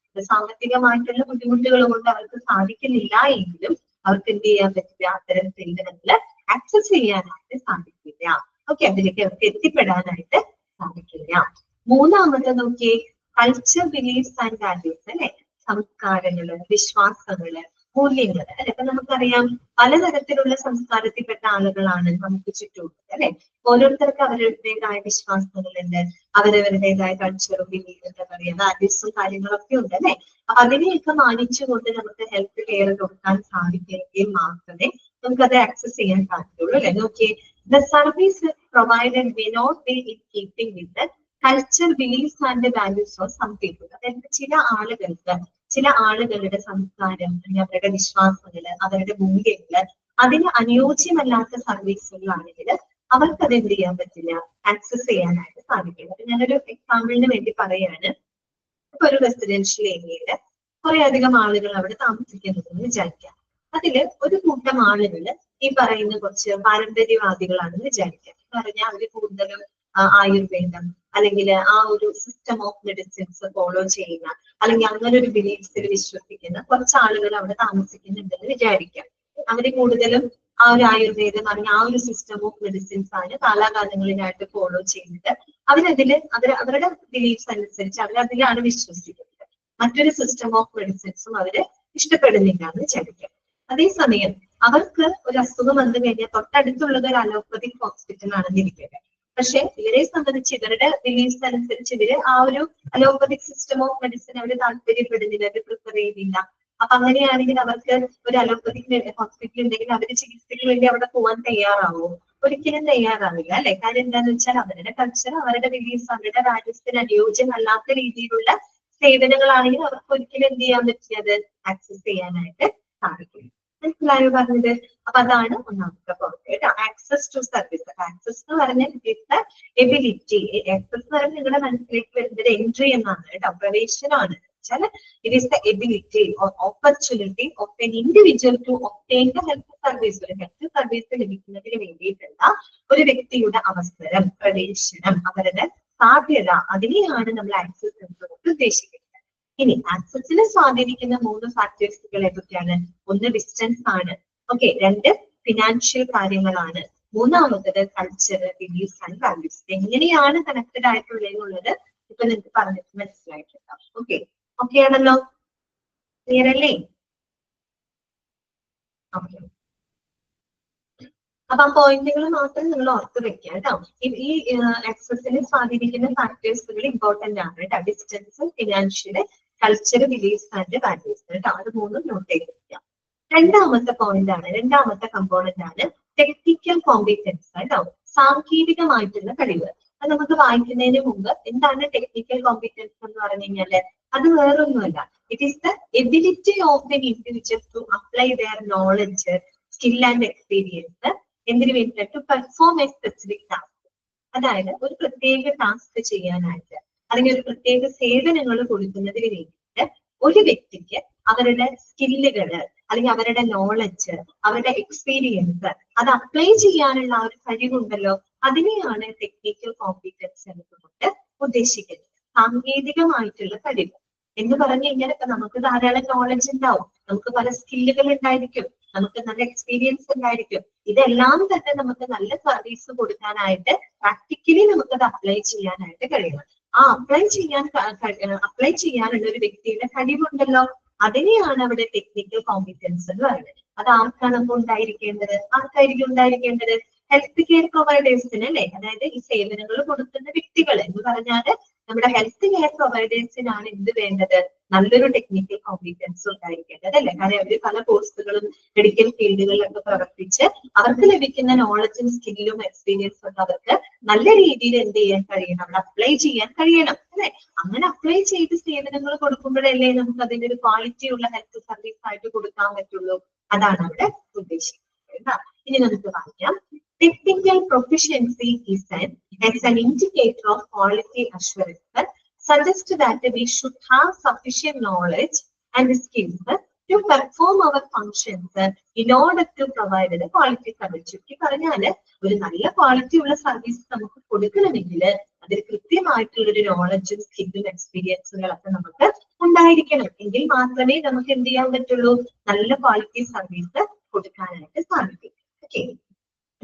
സാമ്പത്തികമായിട്ടുള്ള ബുദ്ധിമുട്ടുകൾ കൊണ്ട് അവർക്ക് സാധിക്കുന്നില്ല എങ്കിലും അവർക്ക് എന്ത് ചെയ്യാൻ പറ്റില്ല, അത്തരം സേവനങ്ങൾ ആക്സസ് ചെയ്യാനായിട്ട് സാധിക്കില്ല. ഓക്കെ, അതിലേക്ക് അവർക്ക് എത്തിപ്പെടാനായിട്ട് സാധിക്കില്ല. മൂന്നാമത്തെ നോക്കിയേ, കൾച്ചർ, ബിലീഫ്സ് ആൻഡ് വാല്യൂസ്, അല്ലെ? സംസ്കാരങ്ങള്, വിശ്വാസങ്ങള്, മൂല്യങ്ങൾ, അല്ലെ? ഇപ്പൊ നമുക്കറിയാം പലതരത്തിലുള്ള സംസ്കാരത്തിൽപ്പെട്ട ആളുകളാണ് നമുക്ക് ചുറ്റുമുള്ളത്, അല്ലെ? ഓരോരുത്തർക്ക് അവരുടേതായ വിശ്വാസങ്ങളുണ്ട്, അവരവരുടേതായ കൾച്ചറും ബിലീഫ്, എന്താ പറയാ, വാല്യൂസും കാര്യങ്ങളൊക്കെ ഉണ്ട്, അല്ലെ? അപ്പൊ അതിനെയൊക്കെ മാനിച്ചുകൊണ്ട് നമുക്ക് ഹെൽത്ത് കെയർ കൊടുക്കാൻ സാധിക്കുമെങ്കിൽ മാത്രമേ നമുക്കത് ആക്സസ് ചെയ്യാൻ സാധിക്കുള്ളൂ, അല്ലെ? നോക്കിയേ, the service provided may not be in keeping with the culture, beliefs and values of some people. അതായത് ചില ആളുകൾക്ക്, ചില ആളുകളുടെ സംസ്കാരം, അവരുടെ വിശ്വാസങ്ങള്, അവരുടെ മൂല്യങ്ങള് അതിന് അനുയോജ്യമല്ലാത്ത സർവീസുകളാണെങ്കിൽ അവർക്ക് അത് എന്ത് ചെയ്യാൻ പറ്റില്ല, ആക്സസ് ചെയ്യാനായിട്ട് സാധിക്കില്ല. അപ്പൊ ഞാനൊരു എക്സാമ്പിളിന് വേണ്ടി പറയാണ്. ഇപ്പൊ ഒരു റെസിഡൻഷ്യൽ ഏരിയയില് കുറെ അധികം ആളുകൾ അവിടെ താമസിക്കുന്നതെന്ന് വിചാരിക്കാം. അതില് ഒരു കൂട്ടം ആളുകള് ഈ പറയുന്ന കുറച്ച് പാരമ്പര്യവാദികളാണെന്ന് വിചാരിക്കാം. എന്ന് പറഞ്ഞാൽ അവര് കൂടുതലും ആയുർവേദം അല്ലെങ്കിൽ ആ ഒരു സിസ്റ്റം ഓഫ് മെഡിസിൻസ് ഫോളോ ചെയ്യുന്ന, അല്ലെങ്കിൽ അങ്ങനെ ഒരു ബിലീഫ്സിൽ വിശ്വസിക്കുന്ന കുറച്ച് ആളുകൾ അവിടെ താമസിക്കുന്നുണ്ടെന്ന് വിചാരിക്കാം. അവര് കൂടുതലും ആ ഒരു ആയുർവേദം അല്ലെങ്കിൽ ആ ഒരു സിസ്റ്റം ഓഫ് മെഡിസിൻസ് ആണ് കാലാകാലങ്ങളിലായിട്ട് ഫോളോ ചെയ്യുന്നത്. അവരുടെ ബിലീഫ്സ് അനുസരിച്ച് അവരതിലാണ് വിശ്വസിക്കുന്നത്. മറ്റൊരു സിസ്റ്റം ഓഫ് മെഡിസിൻസും അവര് ഇഷ്ടപ്പെടുന്നില്ല എന്ന് വിചാരിക്കാം. അതേസമയം അവർക്ക് ഒരു അസുഖം വന്നു കഴിഞ്ഞാൽ തൊട്ടടുത്തുള്ളത് ഒരു അലോപ്പതിക് ഹോസ്പിറ്റൽ ആണെന്ന് ഇരിക്കട്ടെ. പക്ഷെ ഇവരെ സംബന്ധിച്ച് ഇവരുടെ ബിലീഫ്സ് അനുസരിച്ച് ഇവര് ആ ഒരു അലോപ്പതിക് സിസ്റ്റം ഓഫ് മെഡിസിൻ അവര് താല്പര്യപ്പെടുന്നില്ല, അവർ പ്രിഫർ ചെയ്യുന്നില്ല. അപ്പൊ അങ്ങനെയാണെങ്കിൽ അവർക്ക് ഒരു അലോപ്പതിക് ഹോസ്പിറ്റൽ ഉണ്ടെങ്കിൽ അവര് ചികിത്സയ്ക്ക് വേണ്ടി അവിടെ പോകാൻ തയ്യാറാവോ? ഒരിക്കലും തയ്യാറാവില്ല, അല്ലെ? കാര്യം എന്താണെന്ന് വെച്ചാൽ അവരുടെ കൾച്ചർ, അവരുടെ ബിലീഫ്സ്, അവരുടെ വാല്യൂസിന് അനുയോജ്യമല്ലാത്ത രീതിയിലുള്ള സേവനങ്ങളാണെങ്കിൽ അവർക്ക് ഒരിക്കലും എന്ത് ചെയ്യാൻ പറ്റിയത്, ആക്സസ് ചെയ്യാനായിട്ട് സാധിക്കില്ല. മനസ്സിലായോ പറഞ്ഞത്? അപ്പൊ അതാണ് ഒന്നാമത്തെ പോയിന്റ് കേട്ടോ, ആക്സസ് ടു സർവീസ്. ആക്സസ് എന്ന് പറഞ്ഞാൽ എബിലിറ്റി. ആക്സസ് എന്ന് പറഞ്ഞാൽ നിങ്ങളുടെ മനസ്സിലേക്ക് വരുന്നത് എൻട്രി എന്നാണ് കേട്ടോ, പ്രവേശനമാണ്. It is the ability or opportunity of an individual to obtain the health service. ഒരു ഹെൽത്ത് സർവീസ് ലഭിക്കുന്നതിന് വേണ്ടിയിട്ടുള്ള ഒരു വ്യക്തിയുടെ അവസരം, പ്രവേശനം, അവരുടെ സാധ്യത, അതിനെയാണ് നമ്മൾ ആക്സസ് എന്നുകൊണ്ട് ഉദ്ദേശിക്കുന്നത്. ഇനി ആക്സസിനെ സ്വാധീനിക്കുന്ന 3 ഫാക്ടേഴ്സുകൾ ഏതൊക്കെയാണ്? ഒന്ന് ഡിസ്റ്റൻസ് ആണ്, ഓക്കെ. 2 ഫിനാൻഷ്യൽ കാര്യങ്ങളാണ്. മൂന്നാമത്തത് കൾച്ചർ, ബിലീഫ്സ് ആൻഡ് വാല്യൂസ്. എങ്ങനെയാണ് കണക്റ്റഡ് ആയിട്ടുള്ളത് ഇപ്പൊ നിങ്ങൾക്ക് പറഞ്ഞിട്ട് മനസ്സിലായിട്ടുണ്ടാവും. ഓക്കെ, ഓക്കെ ആണല്ലോ? ക്ലിയർ അല്ലേ? ഓക്കെ. അപ്പൊ ആ പോയിന്റുകൾ മാത്രം നിങ്ങൾ ഓർത്ത് വെക്കുക കേട്ടോ. ഈ ആക്സസിനെ സ്വാധീനിക്കുന്ന ഫാക്ടേഴ്സുകൾ ഇമ്പോർട്ടന്റ് ആണ് കേട്ടോ. Distance, financial, culture, beliefs and values കേട്ടോ. അത് 3 നോട്ട് ചെയ്ത് വെക്കുക. രണ്ടാമത്തെ പോയിന്റ് ആണ്, രണ്ടാമത്തെ കമ്പോണന്റ് ആണ് ടെക്നിക്കൽ കോമ്പിറ്റൻസ് കേട്ടോ, സാങ്കേതികമായിട്ടുള്ള കഴിവ്. അത് നമുക്ക് വായിക്കുന്നതിന് മുമ്പ് എന്താണ് ടെക്നിക്കൽ കോമ്പിറ്റൻസ് എന്ന് പറഞ്ഞു കഴിഞ്ഞാല് അത് വേറൊന്നുമല്ല. It is the ability of the individual to apply their knowledge, skill and experience എന്തിനു വേണ്ടിയിട്ട്, to perform a specific task. അതായത് ഒരു പ്രത്യേക ടാസ്ക് ചെയ്യാനായിട്ട് അല്ലെങ്കിൽ ഒരു പ്രത്യേക സേവനങ്ങൾ കൊടുക്കുന്നതിന് വേണ്ടിയിട്ട് ഒരു വ്യക്തിക്ക് അവരുടെ സ്കില്ലുകള് അല്ലെങ്കിൽ അവരുടെ നോളജ്, അവരുടെ എക്സ്പീരിയൻസ് അത് അപ്ലൈ ചെയ്യാനുള്ള ആ ഒരു കഴിവുണ്ടല്ലോ, അതിനെയാണ് ടെക്നിക്കൽ കോമ്പിറ്റൻസ് എന്നുകൊണ്ട് ഉദ്ദേശിക്കുന്നത്. സാങ്കേതികമായിട്ടുള്ള കഴിവ് എന്ന് പറഞ്ഞു കഴിഞ്ഞാൽ ഇപ്പൊ നമുക്ക് ധാരാളം നോളജ് ഉണ്ടാവും, നമുക്ക് പല സ്കില്ലുകൾ ഉണ്ടായിരിക്കും, നമുക്ക് നല്ല എക്സ്പീരിയൻസ് ഉണ്ടായിരിക്കും. ഇതെല്ലാം തന്നെ നമുക്ക് നല്ല സർവീസ് കൊടുക്കാനായിട്ട് പ്രാക്ടിക്കലി നമുക്കത് അപ്ലൈ ചെയ്യാനായിട്ട് കഴിയണം. ആ അപ്ലൈ ചെയ്യാനുള്ള ഒരു വ്യക്തിയുടെ കഴിവുണ്ടല്ലോ, അതിനെയാണ് അവിടെ ടെക്നിക്കൽ കോമ്പിറ്റൻസ് എന്ന് പറയുന്നത്. അത് ആർക്കാണ് അപ്പോൾ ഉണ്ടായിരിക്കേണ്ടത്? ആർക്കായിരിക്കും ഉണ്ടായിരിക്കേണ്ടത്? ഹെൽത്ത് കെയർ പ്രൊവൈഡേഴ്സിന് അല്ലെ, അതായത് ഈ സേവനങ്ങൾ കൊടുക്കുന്ന വ്യക്തികൾ എന്ന് പറഞ്ഞാല് നമ്മുടെ ഹെൽത്ത് കെയർ പ്രൊവൈഡേഴ്സിനാണ് എന്ത് വേണ്ടത്? നല്ലൊരു ടെക്നിക്കൽ കോമ്പിറ്റൻസ് ഉണ്ടായിരിക്കേണ്ടത് അല്ലെ. കാരണം അവർ പല കോഴ്സുകളും മെഡിക്കൽ ഫീൽഡുകളിലൊക്കെ പ്രവർത്തിച്ച് അവർക്ക് ലഭിക്കുന്ന നോളജും സ്കില്ലും എക്സ്പീരിയൻസും ഒക്കെ അവർക്ക് നല്ല രീതിയിൽ എന്ത് ചെയ്യാൻ കഴിയണം? അവിടെ അപ്ലൈ ചെയ്യാൻ കഴിയണം അല്ലെ. അങ്ങനെ അപ്ലൈ ചെയ്ത് സേവനങ്ങൾ കൊടുക്കുമ്പോഴല്ലേ നമുക്ക് അതിന്റെ ഒരു ക്വാളിറ്റി ഉള്ള ഹെൽത്ത് സർവീസ് ആയിട്ട് കൊടുക്കാൻ പറ്റുള്ളൂ. അതാണ് അവിടെ ഉദ്ദേശിക്കുന്നത്. ഇനി നമുക്ക് വായിക്കാം. Technical proficiency is an indicator of quality assurance. Suggests that we should have sufficient knowledge and skills to perform our functions in order to provide the quality service. ഈ പറഞ്ഞാല് ഒരു നല്ല ക്വാളിറ്റി ഉള്ള സർവീസ് നമുക്ക് കൊടുക്കണമെങ്കിൽ അതിൽ കൃത്യമായിട്ടുള്ളൊരു നോളജും സ്കില്ലും എക്സ്പീരിയൻസുകളൊക്കെ നമുക്ക് ഉണ്ടായിരിക്കണം. എങ്കിൽ മാത്രമേ നമുക്ക് എന്ത് ചെയ്യാൻ പറ്റുള്ളൂ? നല്ല ക്വാളിറ്റി സർവീസ് കൊടുക്കാനായിട്ട് സാധിക്കും. ഓക്കെ,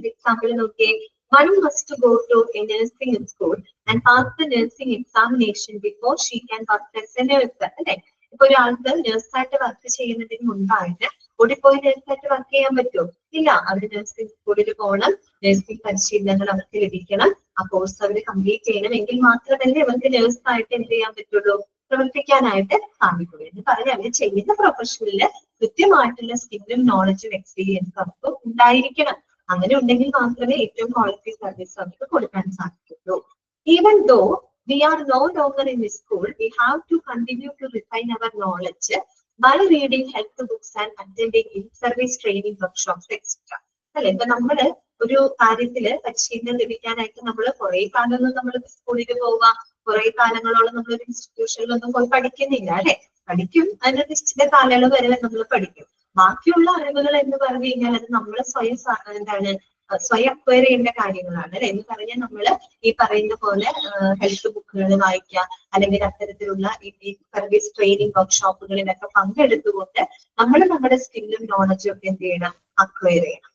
example നോക്കിയേ. One must go to a nursing school and pass the nursing examination before she can work as a nurse. അല്ലെ, ഇപ്പൊ ഒരാൾക്ക് നഴ്സായിട്ട് വർക്ക് ചെയ്യുന്നതിന് മുൻപായിട്ട് ഓടിപ്പോയി നഴ്സായിട്ട് വർക്ക് ചെയ്യാൻ പറ്റുമോ? ഇല്ല. അവർ നഴ്സിംഗ് സ്കൂളിൽ പോകണം, നഴ്സിംഗ് പരിശീലനങ്ങൾ അവർക്ക് ലഭിക്കണം, ആ കോഴ്സ് അവർ കംപ്ലീറ്റ് ചെയ്യണം. എങ്കിൽ മാത്രമല്ലേ അവർക്ക് നഴ്സായിട്ട് എന്ത് ചെയ്യാൻ പറ്റുള്ളൂ? പ്രവർത്തിക്കാനായിട്ട് സാധിക്കുള്ളൂ. എന്ന് പറഞ്ഞാൽ അവർ ചെയ്യുന്ന പ്രൊഫഷനില് കൃത്യമായിട്ടുള്ള സ്കില്ലും നോളജും എക്സ്പീരിയൻസും അവർക്ക് ഉണ്ടായിരിക്കണം. അങ്ങനെ ഉണ്ടെങ്കിൽ മാത്രമേ ഏറ്റവും ക്വാളിറ്റി സർവീസ് അവർക്ക് കൊടുക്കാൻ സാധിക്കുള്ളൂ. Even though we are no longer in the school, we have to continue to refine our knowledge by reading health books and attending in-service training workshops, etc. അല്ലെ, ഇപ്പൊ നമ്മള് ഒരു കാര്യത്തില് പരിശീലനം ലഭിക്കാനായിട്ട് നമ്മൾ കുറെ കാലമൊന്നും നമ്മൾ സ്കൂളിൽ പോവുക, കുറെ കാലങ്ങളോളം നമ്മൾ ഒരു ഇൻസ്റ്റിറ്റ്യൂഷനിലൊന്നും പോയി പഠിക്കുന്നില്ല അല്ലെ. പഠിക്കും, അതിന്റെ നിശ്ചിത കാലയളവ് വരെ നമ്മൾ പഠിക്കും. ബാക്കിയുള്ള അറിവുകൾ എന്ന് പറഞ്ഞു കഴിഞ്ഞാൽ അത് നമ്മൾ സ്വയം അക്വയർ ചെയ്യേണ്ട കാര്യങ്ങളാണ് അല്ലെ. എന്ന് പറഞ്ഞാൽ നമ്മൾ ഈ പറയുന്ന പോലെ ഹെൽത്ത് ബുക്കുകൾ വായിക്കുക, അല്ലെങ്കിൽ അത്തരത്തിലുള്ള ഈ സർവീസ് ട്രെയിനിങ് വർക്ക്ഷോപ്പുകളിലൊക്കെ പങ്കെടുത്തുകൊണ്ട് നമ്മൾ നമ്മുടെ സ്കില്ലും നോളജും ഒക്കെ എന്ത് ചെയ്യണം? അക്വയർ ചെയ്യണം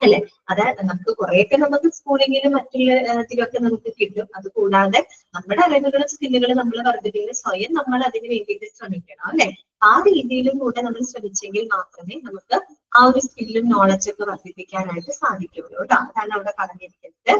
അല്ലെ. അത് നമുക്ക് കുറെയൊക്കെ നമുക്ക് സ്കൂളിങ്ങിലും മറ്റുള്ള ഇതിലൊക്കെ നമുക്ക് കിട്ടും. അത് കൂടാതെ നമ്മുടെ അറിവുകളും സ്കില്ലുകളും നമ്മൾ വർദ്ധിപ്പിക്കുന്ന സ്വയം നമ്മൾ അതിന് വേണ്ടിയിട്ട് ശ്രമിക്കണം അല്ലെ. ആ രീതിയിലും കൂടെ നമ്മൾ ശ്രമിച്ചെങ്കിൽ മാത്രമേ നമുക്ക് ആ ഒരു സ്കില്ലും നോളജും ഒക്കെ വർദ്ധിപ്പിക്കാനായിട്ട് സാധിക്കുള്ളൂ കേട്ടോ. അതാണ് അവിടെ പറഞ്ഞിരിക്കുന്നത്.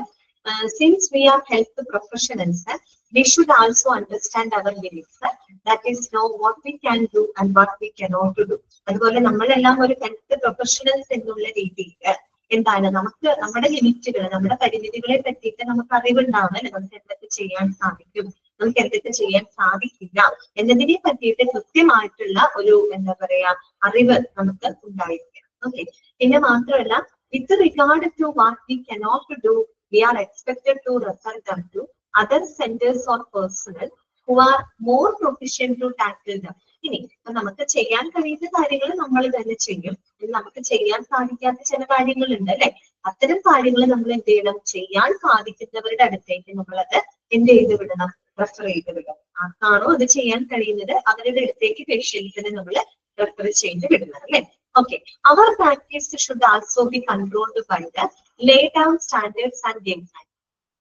Since we are health professionals, we should also understand our limits. That is, know what we can do and what we cannot do. അതുപോലെ നമ്മളെല്ലാം ഒരു ഹെൽത്ത് പ്രൊഫഷണൽസ് എന്നുള്ള രീതിയിൽ എന്താണ് നമുക്ക് നമ്മുടെ ലിമിറ്റുകൾ, നമ്മുടെ പരിമിതികളെ പറ്റിയിട്ട് നമുക്ക് അറിവുണ്ടാവണം അല്ലെ. നമുക്ക് എന്തൊക്കെ ചെയ്യാൻ സാധിക്കും, നമുക്ക് എന്തൊക്കെ ചെയ്യാൻ സാധിക്കില്ല എന്നതിനെ പറ്റിയിട്ട് കൃത്യമായിട്ടുള്ള ഒരു എന്താ പറയാ അറിവ് നമുക്ക് ഉണ്ടായിരിക്കണം. ഓക്കെ, പിന്നെ മാത്രമല്ല with regard to what we cannot do, we are expected to refer them to other centers or personnel who are more proficient to tackle them. ഇനി നമുക്ക് ചെയ്യാൻ കഴിയുന്ന കാര്യങ്ങൾ നമ്മൾ തന്നെ ചെയ്യും. നമുക്ക് ചെയ്യാൻ സാധിക്കാത്ത ചില കാര്യങ്ങളുണ്ട് അല്ലെ. അത്തരം കാര്യങ്ങൾ നമ്മൾ എന്ത് ചെയ്യണം? ചെയ്യാൻ സാധിക്കുന്നവരുടെ അടുത്തേക്ക് നമ്മളത് എന്ത് ചെയ്ത് വിടണം? റെഫർ ചെയ്ത് വിടണം. ആർക്കാണോ അത് ചെയ്യാൻ കഴിയുന്നത് അവരുടെ അടുത്തേക്ക് പേഷ്യൻസിനെ നമ്മൾ റെഫർ ചെയ്ത് വിടുന്നത് അല്ലെ. Okay, our practice should also be controlled by the lay down standards and guidelines.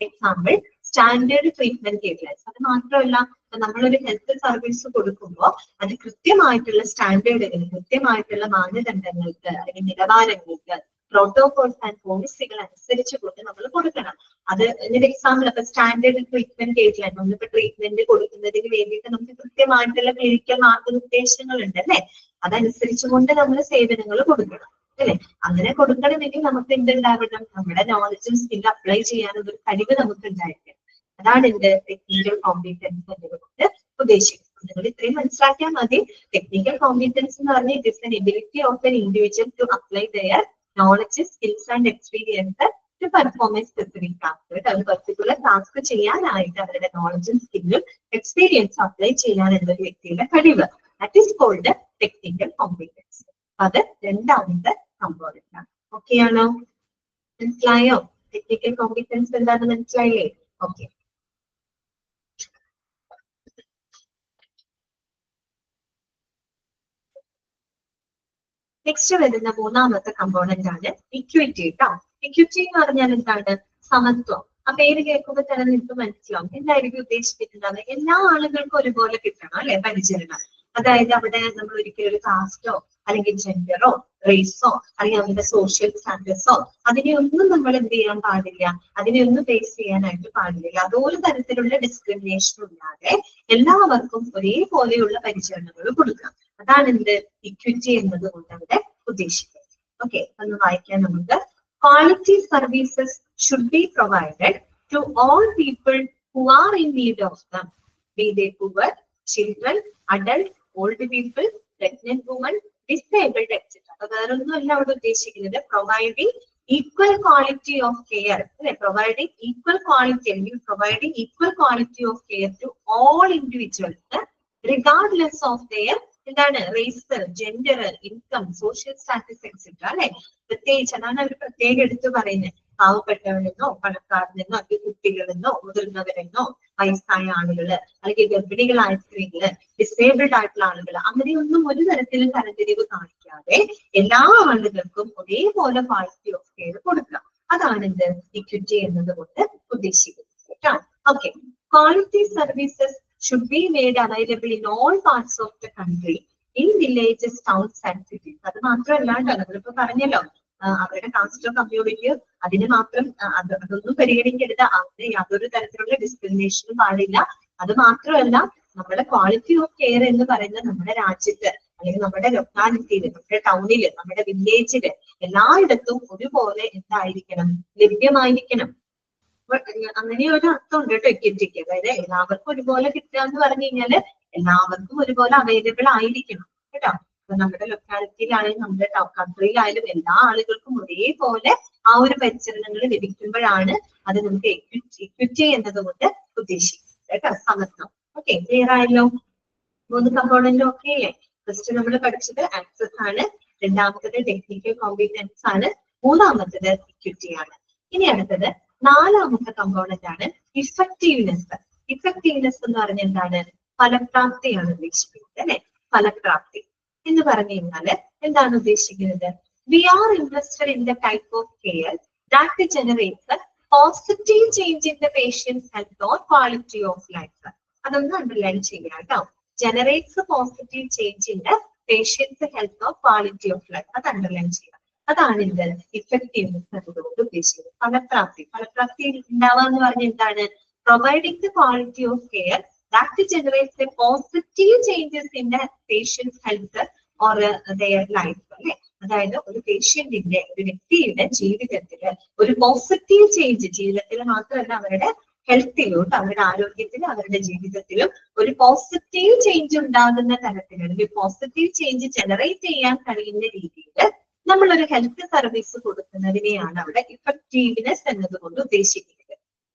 Example, standard treatment guidelines. അത് മാത്രമല്ല, നമ്മളൊരു ഹെൽത്ത് സർവീസ് കൊടുക്കുമ്പോൾ അത് കൃത്യമായിട്ടുള്ള സ്റ്റാൻഡേർഡുകൾ, കൃത്യമായിട്ടുള്ള മാനദണ്ഡങ്ങൾക്ക് അല്ലെങ്കിൽ നിലവാരങ്ങൾക്ക്, പ്രോട്ടോകോൾസ് ആൻഡ് പോളിസികൾ അനുസരിച്ചുകൊണ്ട് നമ്മൾ കൊടുക്കണം. അത് ഇതിന്റെ എക്സാമ്പിൾ അപ്പൊ സ്റ്റാൻഡേർഡ് ട്രീറ്റ്മെന്റ് ഗൈഡ്ലൈൻ, നമ്മളിപ്പോ ട്രീറ്റ്മെന്റ് കൊടുക്കുന്നതിന് വേണ്ടിയിട്ട് നമുക്ക് കൃത്യമായിട്ടുള്ള ക്ലിനിക്കൽ മാർഗനിർദ്ദേശങ്ങൾ ഉണ്ട് അല്ലെ. അതനുസരിച്ചുകൊണ്ട് നമ്മൾ സേവനങ്ങൾ കൊടുക്കണം അല്ലെ. അങ്ങനെ കൊടുക്കണമെങ്കിൽ നമുക്ക് എന്തുണ്ടാവണം? നമ്മുടെ നോളജും സ്കില്ലും അപ്ലൈ ചെയ്യാനുള്ള ഒരു കഴിവ് നമുക്ക് ഉണ്ടായിരിക്കണം. അതാണ് എന്റെ ടെക്നിക്കൽ കോമ്പീറ്റൻസ് എന്നതുകൊണ്ട് ഉദ്ദേശിക്കുന്നത്. നിങ്ങൾ ഇത്രയും മനസ്സിലാക്കിയാൽ മതി. ടെക്നിക്കൽ കോമ്പീറ്റൻസ് എന്ന് പറഞ്ഞാൽ it is an ability of an individual to apply their knowledge, skills and experience to perform a specific task. അത് പർട്ടിക്കുലർ ടാസ്ക് ചെയ്യാനായിട്ട് അവരുടെ നോളജും സ്കില്ലും എക്സ്പീരിയൻസും അപ്ലൈ ചെയ്യാനുള്ള ഒരു വ്യക്തിയുടെ കഴിവ്. That is called technical competence. അത് രണ്ടാമത്തെ കമ്പോണന്റ് ആണ്. ഓക്കെ ആണോ? മനസ്സിലായോ? ടെക്നിക്കൽ കോമ്പീറ്റൻസ് എന്താണെന്ന് മനസ്സിലായില്ലേ? ഓക്കെ. നെക്സ്റ്റ് വരുന്ന മൂന്നാമത്തെ കമ്പോണന്റ് ആണ് ഇക്വിറ്റി കേട്ടോ. ഇക്വിറ്റി എന്ന് പറഞ്ഞാൽ എന്താണ്? സമത്വം. ആ പേര് കേൾക്കുമ്പോൾ തന്നെ നിങ്ങൾക്ക് മനസ്സിലാവും എന്തായിരിക്കും ഉദ്ദേശിച്ചിട്ടുണ്ടാവുക. എല്ലാ ആളുകൾക്കും ഒരുപോലെ കിട്ടണം അല്ലെ പരിചരണം. അതായത് അവിടെ നമ്മൾ ഒരിക്കലും ഒരു കാസ്റ്റോ അല്ലെങ്കിൽ ജെൻഡറോ റേസോ അല്ലെങ്കിൽ അവരുടെ സോഷ്യൽ സ്റ്റാറ്റസോ അതിനെയൊന്നും നമ്മൾ എന്ത് ചെയ്യാൻ പാടില്ല, അതിനെയൊന്നും ഫേസ് ചെയ്യാനായിട്ട് പാടില്ല. യാതൊരു തരത്തിലുള്ള ഡിസ്ക്രിമിനേഷൻ ഇല്ലാതെ എല്ലാവർക്കും ഒരേപോലെയുള്ള പരിചരണങ്ങൾ കൊടുക്കാം. അതാണ് എന്ത് ഇക്വിറ്റി എന്നത് കൊണ്ട് അവിടെ ഉദ്ദേശിക്കുന്നത്. ഓക്കെ, ഒന്ന് വായിക്കാൻ നമുക്ക്. Quality services should be provided to all people who are in need of them, be they poor, children, adult, old people, pregnant women, disabled, etc. അപ്പൊ വേറൊന്നുമല്ല അവിടെ ഉദ്ദേശിക്കുന്നത്. Providing equal quality of care അല്ലെ, providing equal quality അല്ലെങ്കിൽ providing equal quality of care to all individuals regardless of their എന്താണ് race, gender, income, social status etcetera അല്ലെ. പ്രത്യേകിച്ച് അതാണ് അവർ പ്രത്യേകം എടുത്തു പറയുന്നത്. പാവപ്പെട്ടവരെന്നോ പണക്കാരനെന്നോ അല്ലെങ്കിൽ കുട്ടികളെന്നോ മുതിർന്നവരെന്നോ വയസ്സായ ആളുകള് അല്ലെങ്കിൽ ഗർഭിണികളായ സ്ത്രീകള് ഡിസേബിൾഡ് ആയിട്ടുള്ള ആളുകൾ അങ്ങനെയൊന്നും ഒരു തരത്തിലും തരംതിരിവ് കാണിക്കാതെ എല്ലാ ആളുകൾക്കും ഒരേപോലെ ക്വാളിറ്റി ഓഫ് കെയർ കൊടുക്കുക. അതാണ് എന്ത് ഇക്വിറ്റി എന്നത് കൊണ്ട് ഉദ്ദേശിക്കുന്നത് കേട്ടോ. Okay, quality services should be made available in all parts of the country, in villages, towns and cities. അത് മാത്രമല്ലാണ്ട് നമ്മളിപ്പോ പറഞ്ഞല്ലോ അവരുടെ കാസ്റ്റോ കമ്മ്യൂണിറ്റിയോ അതിന് മാത്രം അതൊന്നും പരിഗണിക്കരുത്. അവിടെ യാതൊരു തരത്തിലുള്ള ഡിസ്ക്രിമിനേഷനും പാടില്ല. അത് മാത്രമല്ല നമ്മുടെ ക്വാളിറ്റി ഓഫ് കെയർ എന്ന് പറയുന്നത് നമ്മുടെ രാജ്യത്ത് അല്ലെങ്കിൽ നമ്മുടെ ലൊക്കാലിറ്റിയില്, നമ്മുടെ ടൗണില്, നമ്മുടെ വില്ലേജില് എല്ലായിടത്തും ഒരുപോലെ എന്തായിരിക്കണം, ലഭ്യമായിരിക്കണം. അങ്ങനെ ഒരു അർത്ഥം ഉണ്ട് കേട്ടോ ഇക്വിറ്റിക്ക്. അതായത് എല്ലാവർക്കും ഒരുപോലെ കിട്ടുക എന്ന് പറഞ്ഞു കഴിഞ്ഞാല് എല്ലാവർക്കും ഒരുപോലെ അവൈലബിൾ ആയിരിക്കണം കേട്ടോ. അപ്പൊ നമ്മുടെ ലൊക്കാലിറ്റിയിലായാലും നമ്മുടെ കൺട്രിയിലായാലും എല്ലാ ആളുകൾക്കും ഒരേപോലെ ആ ഒരു പരിചരണങ്ങൾ ലഭിക്കുമ്പോഴാണ് അത് നമുക്ക് ഇക്വിറ്റി എന്നതുകൊണ്ട് ഉദ്ദേശിക്കുന്നത് കേട്ടോ. സമത്വം. ഓക്കെ, ക്ലിയർ ആയല്ലോ? 3 കമ്പോണന്റും ഓക്കെ അല്ലേ? ഫസ്റ്റ് നമ്മൾ പഠിച്ചത് ആക്സസ് ആണ്, രണ്ടാമത്തത് ടെക്നിക്കൽ കോമ്പീറ്റൻസ് ആണ്, മൂന്നാമത്തത് ഇക്വിറ്റി ആണ്. ഇനി അടുത്തത് 4ാമത്തെ കമ്പോണന്റ് ആണ് ഇഫക്റ്റീവ്നെസ്. ഇഫക്റ്റീവ്നെസ് എന്ന് പറഞ്ഞ എന്താണ്? ഫലപ്രാപ്തിയാണ് ഉദ്ദേശിക്കുന്നത് അല്ലെ. ഫലപ്രാപ്തി എന്ന് പറഞ്ഞു കഴിഞ്ഞാല് എന്താണ് ഉദ്ദേശിക്കുന്നത്? We are interested in the type of care that generates positive change in the patients health or quality of life. അതൊന്ന് അണ്ടർലൈൻ ചെയ്യാം കേട്ടോ. Generates positive change in the patients health or quality of life. അത് underline ചെയ്യാം. അതാണ് എന്ത് effectiveness എന്നതുകൊണ്ട് ഉദ്ദേശിക്കുന്നത്. ഫലപ്രാപ്തി. ഫലപ്രാപ്തി ഉണ്ടാവുക എന്ന് പറഞ്ഞാൽ എന്താണ്? Providing the quality of care that generates a positive changes in the patients health or their life അല്ലെ. അതായത് ഒരു പേഷ്യന്റിന്റെ, ഒരു വ്യക്തിയുടെ ജീവിതത്തില് ഒരു പോസിറ്റീവ് ചേഞ്ച്, ജീവിതത്തിൽ മാത്രമല്ല അവരുടെ ഹെൽത്തിലോട്ട്, അവരുടെ ആരോഗ്യത്തിലും അവരുടെ ജീവിതത്തിലും ഒരു പോസിറ്റീവ് ചേഞ്ച് ഉണ്ടാകുന്ന തരത്തിൽ അല്ലെങ്കിൽ പോസിറ്റീവ് ചേഞ്ച് ജനറേറ്റ് ചെയ്യാൻ കഴിയുന്ന രീതിയിൽ നമ്മളൊരു ഹെൽത്ത് സർവീസ് കൊടുക്കുന്നതിനെയാണ് അവിടെ ഇഫക്റ്റീവ്നെസ് എന്നതുകൊണ്ട് ഉദ്ദേശിക്കുന്നത്.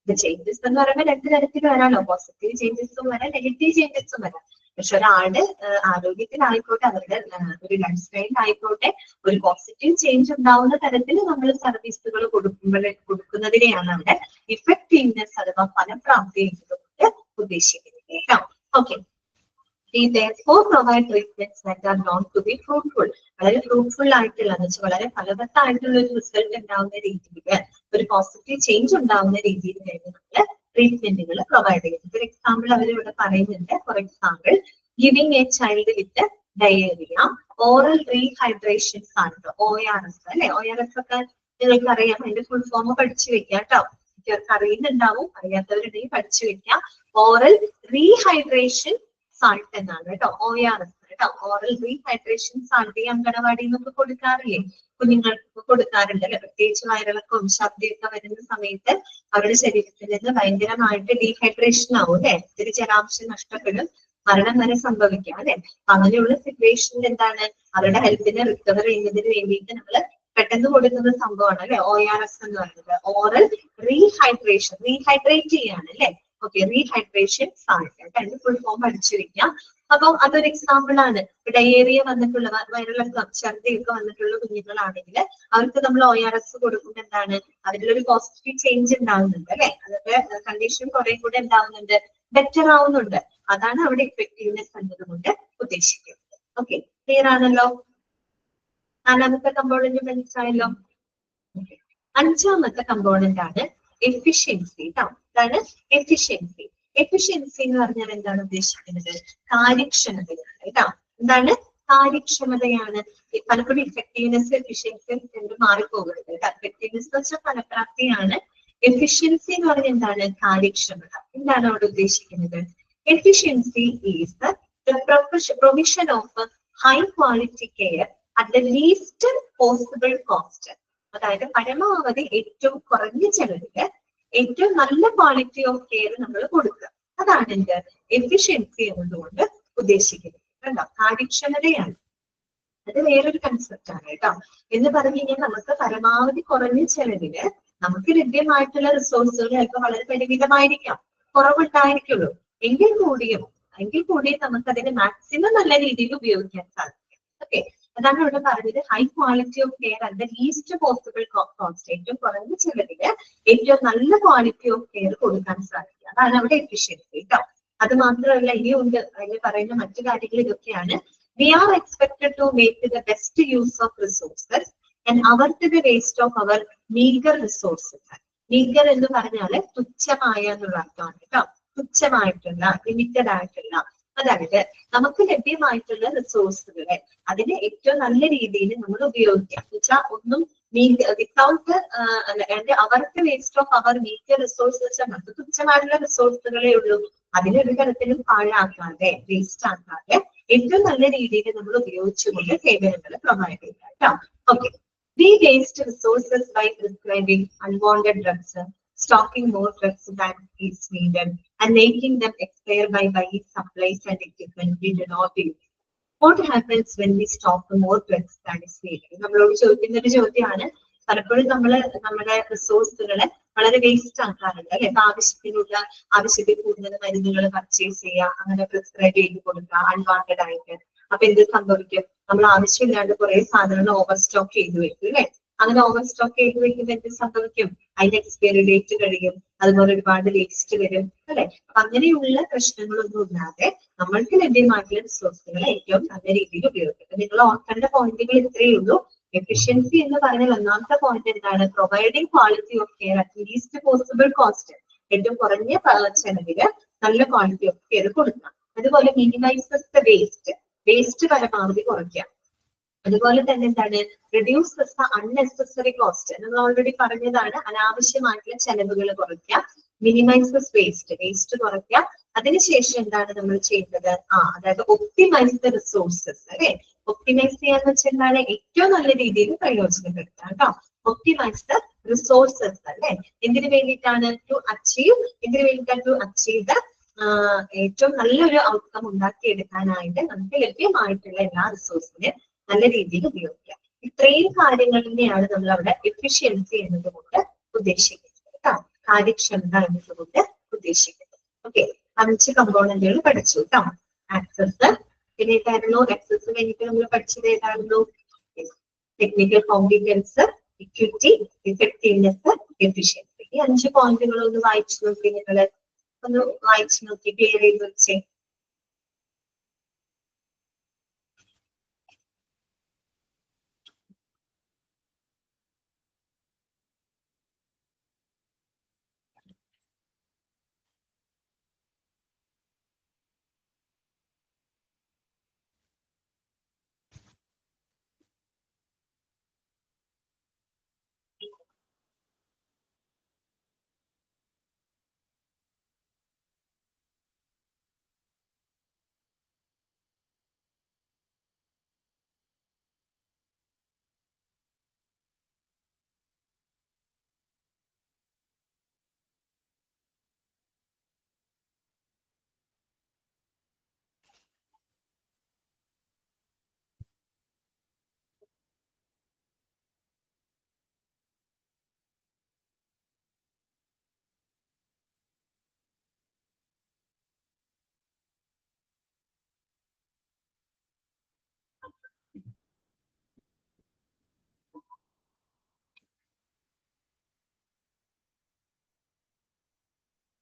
ചേഞ്ചസ് എന്ന് പറയുമ്പോൾ 2 തരത്തിൽ വരാമല്ലോ. പോസിറ്റീവ് ചേഞ്ചസും വരാം, നെഗറ്റീവ് ചേഞ്ചസും വരാം. പക്ഷെ ഒരാളുടെ ആരോഗ്യത്തിലായിക്കോട്ടെ, അവരുടെ ഒരു ലൈഫ് സ്റ്റൈലിലായിക്കോട്ടെ ഒരു പോസിറ്റീവ് ചേഞ്ച് ഉണ്ടാവുന്ന തരത്തിൽ നമ്മൾ സർവീസുകൾ കൊടുക്കുന്നതിനെയാണ് അവിടെ ഇഫക്റ്റീവ്നെസ് അഥവാ ഫലപ്രാപ്തി എന്നതുകൊണ്ട് ഉദ്ദേശിക്കുന്നത് കേട്ടോ. Okay, we therefore provide treatments that are known to be fruitful. വളരെ ഫ്രൂട്ട്ഫുൾ ആയിട്ടുള്ള വളരെ ഫലവത്തായിട്ടുള്ള ഒരു റിസൾട്ട് ഉണ്ടാവുന്ന രീതിയിൽ, ഒരു പോസിറ്റീവ് ചേഞ്ച് ഉണ്ടാവുന്ന രീതിയിൽ നമ്മൾ ട്രീറ്റ്മെന്റുകൾ പ്രൊവൈഡ് ചെയ്യുന്നത്. ഒരു എക്സാമ്പിൾ അവർ ഇവിടെ പറയുന്നുണ്ട്. For example, giving A Child with diarrhoea oral rehydration ആണ് ORS അല്ലെ. ORS ഒക്കെ നിങ്ങൾക്ക് അറിയാം, അതിന്റെ ഫുൾ ഫോം പഠിച്ചു വെക്കാം കേട്ടോ. നിങ്ങൾക്ക് അറിയുന്നുണ്ടാവും, അറിയാത്തവരുണ്ടെങ്കിൽ പഠിച്ചു വെക്കാം. ഓറൽ റീഹൈഡ്രേഷൻ സാൾട്ട് എന്നാണ് കേട്ടോ, ORS കേട്ടോ. ഓറൽ റീഹൈഡ്രേഷൻ സാൾട്ട് ഈ അങ്കണവാടി നമുക്ക് കൊടുക്കാറില്ലേ, കുഞ്ഞുങ്ങൾക്ക് കൊടുക്കാറുണ്ട് അല്ലെ. പ്രത്യേകിച്ച് വയറിളക്കവും ഛർദിയൊക്കെ വരുന്ന സമയത്ത് അവരുടെ ശരീരത്തിൽ നിന്ന് ഭയങ്കരമായിട്ട് ഡീഹൈഡ്രേഷൻ ആവും അല്ലെ. ഒരു ജലാംശം നഷ്ടപ്പെടും, മരണം വരെ സംഭവിക്കാം അല്ലെ. അങ്ങനെയുള്ള സിറ്റുവേഷനിൽ എന്താണ് അവരുടെ ഹെൽത്തിനെ റിക്കവർ ചെയ്യുന്നതിന് വേണ്ടിയിട്ട് നമ്മൾ പെട്ടെന്ന് കൊടുക്കുന്ന സംഭവമാണ് അല്ലെ ORS എന്ന് പറയുന്നത്. ഓറൽ റീഹൈഡ്രേഷൻ, റീഹൈഡ്രേറ്റ് ചെയ്യാണ് അല്ലെ. Okay, rehydration salt. അതിന്റെ ഫുൾ ഫോം പഠിച്ചു വെക്കാം. അപ്പം അതൊരു എക്സാമ്പിൾ ആണ്. ഡയേറിയ വന്നിട്ടുള്ള, വയറിളക്കം, ഛർദിയൊക്കെ വന്നിട്ടുള്ള കുഞ്ഞുങ്ങളാണെങ്കിൽ അവർക്ക് നമ്മൾ ORS കൊടുക്കുമ്പോൾ എന്താണ് അതിലൊരു പോസിറ്റീവ് ചേഞ്ച് ഉണ്ടാവുന്നുണ്ട് അല്ലെ. അതൊക്കെ കണ്ടീഷൻ കുറെ കൂടെ എന്താവുന്നുണ്ട്, ബെറ്റർ ആവുന്നുണ്ട്. അതാണ് അവിടെ ഇഫക്റ്റീവ്നെസ് എന്നതുകൊണ്ട് ഉദ്ദേശിക്കുന്നത്. ഓക്കെ, ക്ലിയർ ആണല്ലോ? നാലാമത്തെ കമ്പോണന്റ് മനസ്സിലായല്ലോ. അഞ്ചാമത്തെ കമ്പോണന്റ് ആണ് എഫിഷ്യൻസി കേട്ടോ. ഇതാണ് എഫിഷ്യൻസി. എഫിഷ്യൻസി എന്ന് പറഞ്ഞാൽ എന്താണ് ഉദ്ദേശിക്കുന്നത്? കാര്യക്ഷമതയാണ് കേട്ടോ. എന്താണ്? കാര്യക്ഷമതയാണ്. പലപ്പോഴും ഇഫക്റ്റീവ്നെസ് എഫിഷ്യൻസി എന്ന് മാറിപ്പോകരുത്. എഫക്റ്റീവ്നെസ് എന്ന് വെച്ചാൽ ഫലപ്രാപ്തിയാണ്. എഫിഷ്യൻസി എന്ന് പറഞ്ഞാൽ എന്താണ്? കാര്യക്ഷമത. എന്താണ് അവിടെ ഉദ്ദേശിക്കുന്നത്? Efficiency is the provision of high quality care at the least possible cost. അതായത് പരമാവധി ഏറ്റവും കുറഞ്ഞ ചെലവില് ഏറ്റവും നല്ല ക്വാളിറ്റി ഓഫ് കെയർ നമ്മൾ കൊടുക്കുക. അതാണ് എന്ത്? എഫിഷ്യൻസി എന്നതുകൊണ്ട് ഉദ്ദേശിക്കുന്നത്. കണ്ടോ? കാര്യക്ഷമതയാണ്. അത് വേറൊരു കൺസെപ്റ്റ് ആണ് കേട്ടോ. എന്ന് പറഞ്ഞു കഴിഞ്ഞാൽ നമുക്ക് പരമാവധി കുറഞ്ഞ ചെലവില് നമുക്ക് ലഭ്യമായിട്ടുള്ള റിസോഴ്സുകൾ ചിലപ്പോൾ വളരെ പരിമിതമായിരിക്കാം, കുറവുണ്ടായിരിക്കുള്ളൂ. എങ്കിൽ കൂടിയും നമുക്ക് അതിനെ മാക്സിമം നല്ല രീതിയിൽ ഉപയോഗിക്കാൻ സാധിക്കും. ഓക്കെ, അതാണ് ഇവിടെ പറഞ്ഞത്. High quality of care at the least possible cost. ഏറ്റവും കുറഞ്ഞ ചെലവില് ഏറ്റവും നല്ല ക്വാളിറ്റി ഓഫ് കെയർ കൊടുക്കാൻ സാധിക്കും. അതാണ് അവിടെ എഫിഷ്യൻസി കേട്ടോ. അത് മാത്രമല്ല, ഇനിയുണ്ട് അതിൽ പറയുന്ന മറ്റു കാര്യങ്ങൾ ഇതൊക്കെയാണ്. We are expected to make the best use of resources and avert the waste of our meager resources. Meager എന്ന് പറഞ്ഞാല് തുച്ഛമായ എന്നുള്ള അർത്ഥമാണ് കേട്ടോ. തുച്ഛമായിട്ടുള്ള, ലിമിറ്റഡ് ആയിട്ടുള്ള, അതായത് നമുക്ക് ലഭ്യമായിട്ടുള്ള റിസോഴ്സുകളെ അതിനെ ഏറ്റവും നല്ല രീതിയിൽ നമ്മൾ ഉപയോഗിക്കാം. എന്ന് വെച്ചാൽ ഒന്നും വിത്തൗട്ട് അവർക്ക് waste of our meagre resources. നമുക്ക് തുച്ഛമായിട്ടുള്ള റിസോഴ്സുകളേ ഉള്ളൂ. അതിനൊരു തരത്തിലും പാഴാക്കാതെ, വേസ്റ്റ് ആക്കാതെ ഏറ്റവും നല്ല രീതിയിൽ നമ്മൾ ഉപയോഗിച്ചുകൊണ്ട് സേവനങ്ങൾ പ്രൊവൈഡ് ചെയ്യുക കേട്ടോ. Okay, we waste resources by prescribing unwanted drugs, stocking more drugs than is needed, and making them expire by buying supplies and equipment we do not use. What happens when we stock more drugs than is needed? നമ്മളോട് ചോദിക്കുന്ന ഒരു ചോദ്യമാണ്. പലപ്പോഴും നമ്മുടെ റിസോഴ്സുകളെ വളരെ waste ആക്കാറുണ്ട് അല്ലെ. ആവശ്യത്തിൽ കൂടുതൽ മരുന്നുകൾ പർച്ചേസ് ചെയ്യുക, അങ്ങനെ പ്രിസ്ക്രൈബ് ചെയ്ത് കൊടുക്കുക അൺവാണ്ടഡ് ആയിട്ട്. അപ്പൊ എന്ത് സംഭവിക്കും? നമ്മൾ ആവശ്യമില്ലാണ്ട് കുറെ സാധനങ്ങൾ ഓവർ സ്റ്റോക്ക് ചെയ്ത് വെക്കും അല്ലെ. അങ്ങനെ ഓവർ സ്റ്റോക്ക് ചെയ്ത് വെക്കുമ്പോൾ എന്ത് സംഭവിക്കും? അതിന്റെ എക്സ്പയറി ഡേറ്റ് കഴിയും, അതുപോലെ ഒരുപാട് വേസ്റ്റ് വരും അല്ലെ. അപ്പൊ അങ്ങനെയുള്ള പ്രശ്നങ്ങളൊന്നും ഇല്ലാതെ നമ്മൾക്ക് ലഭ്യമായിട്ടുള്ള റിസോഴ്സുകൾ ഏറ്റവും നല്ല രീതിയിൽ ഉപയോഗിക്കും. നിങ്ങൾ ഓർക്കേണ്ട പോയിന്റുകൾ ഇത്രയേ ഉള്ളൂ. എഫിഷ്യൻസി എന്ന് പറഞ്ഞാൽ ഒന്നാമത്തെ പോയിന്റ് എന്താണ്? Providing quality of care at least possible cost. ഏറ്റവും കുറഞ്ഞ ചെലവില് നല്ല ക്വാളിറ്റി ഓഫ് കെയർ കൊടുക്കണം. അതുപോലെ മിനിമൈസസ് ദ വേസ്റ്റ് പരമാവധി കുറയ്ക്കാം. അതുപോലെ തന്നെ എന്താണ്? Reduce the unnecessary cost. നമ്മൾ ഓൾറെഡി പറഞ്ഞതാണ്, അനാവശ്യമായിട്ടുള്ള ചെലവുകൾ കുറയ്ക്കുക. മിനിമൈസസ് വേസ്റ്റ് കുറയ്ക്കുക. അതിനുശേഷം എന്താണ് നമ്മൾ ചെയ്യുന്നത്? അതായത് ഒപ്റ്റിമൈസ് ദ റിസോഴ്സസ് അല്ലെ. ഒപ്റ്റിമൈസ് ചെയ്യാന്ന് വെച്ചാൽ എന്താണ്? ഏറ്റവും നല്ല രീതിയിൽ പ്രയോജനപ്പെടുത്തുക കേട്ടോ. ഒപ്റ്റിമൈസ് ദ റിസോഴ്സസ് അല്ലെ. എന്തിനു വേണ്ടിയിട്ടാണ്? ടു അച്ചീവ് ദ ഏറ്റവും നല്ലൊരു ഔട്ട്കം ഉണ്ടാക്കിയെടുക്കാനായിട്ട് നമുക്ക് ലഭ്യമായിട്ടുള്ള എല്ലാ റിസോഴ്സിനെ നല്ല രീതിയിൽ ഉപയോഗിക്കാം. ഇത്രയും കാര്യങ്ങൾ തന്നെയാണ് നമ്മൾ അവിടെ എഫിഷ്യൻസി എന്നതുകൊണ്ട് ഉദ്ദേശിക്കുന്നത് കേട്ടോ. കാര്യക്ഷമത എന്നതുകൊണ്ട് ഉദ്ദേശിക്കുന്നത്. ഓക്കെ, 5 കമ്പോണന്റുകൾ പഠിച്ചു കേട്ടോ. ആക്സസ്, പിന്നെ ഏതായിരുന്നു? ആക്സസ് കഴിഞ്ഞിട്ട് നമ്മൾ പഠിച്ചത് ഏതായിരുന്നു? Technical competence, equity, effectiveness, efficiency. ഈ 5 പോയിന്റുകൾ ഒന്ന് വായിച്ചു നോക്കി. നിങ്ങൾ ഒന്ന് വായിച്ചു നോക്കി, ക്ലിയർ ചെയ്ത് വെച്ചേ.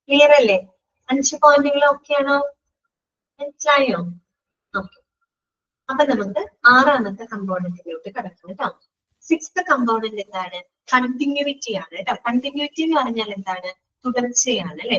ക്ലിയർ അല്ലേ? 5 പോയിന്റുകൾ ഓക്കെയാണോ? മനസ്സിലായോ? ഓക്കെ. അപ്പൊ നമുക്ക് ആറാമത്തെ കമ്പോണന്റിലോട്ട് കിടക്കാം കേട്ടോ. സിക്സ്ത് കമ്പോണന്റ് എന്താണ്? കണ്ടിന്യൂവിറ്റി ആണ് കേട്ടോ. കണ്ടിന്യൂവിറ്റി എന്ന് പറഞ്ഞാൽ എന്താണ്? തുടർച്ചയാണ് അല്ലെ.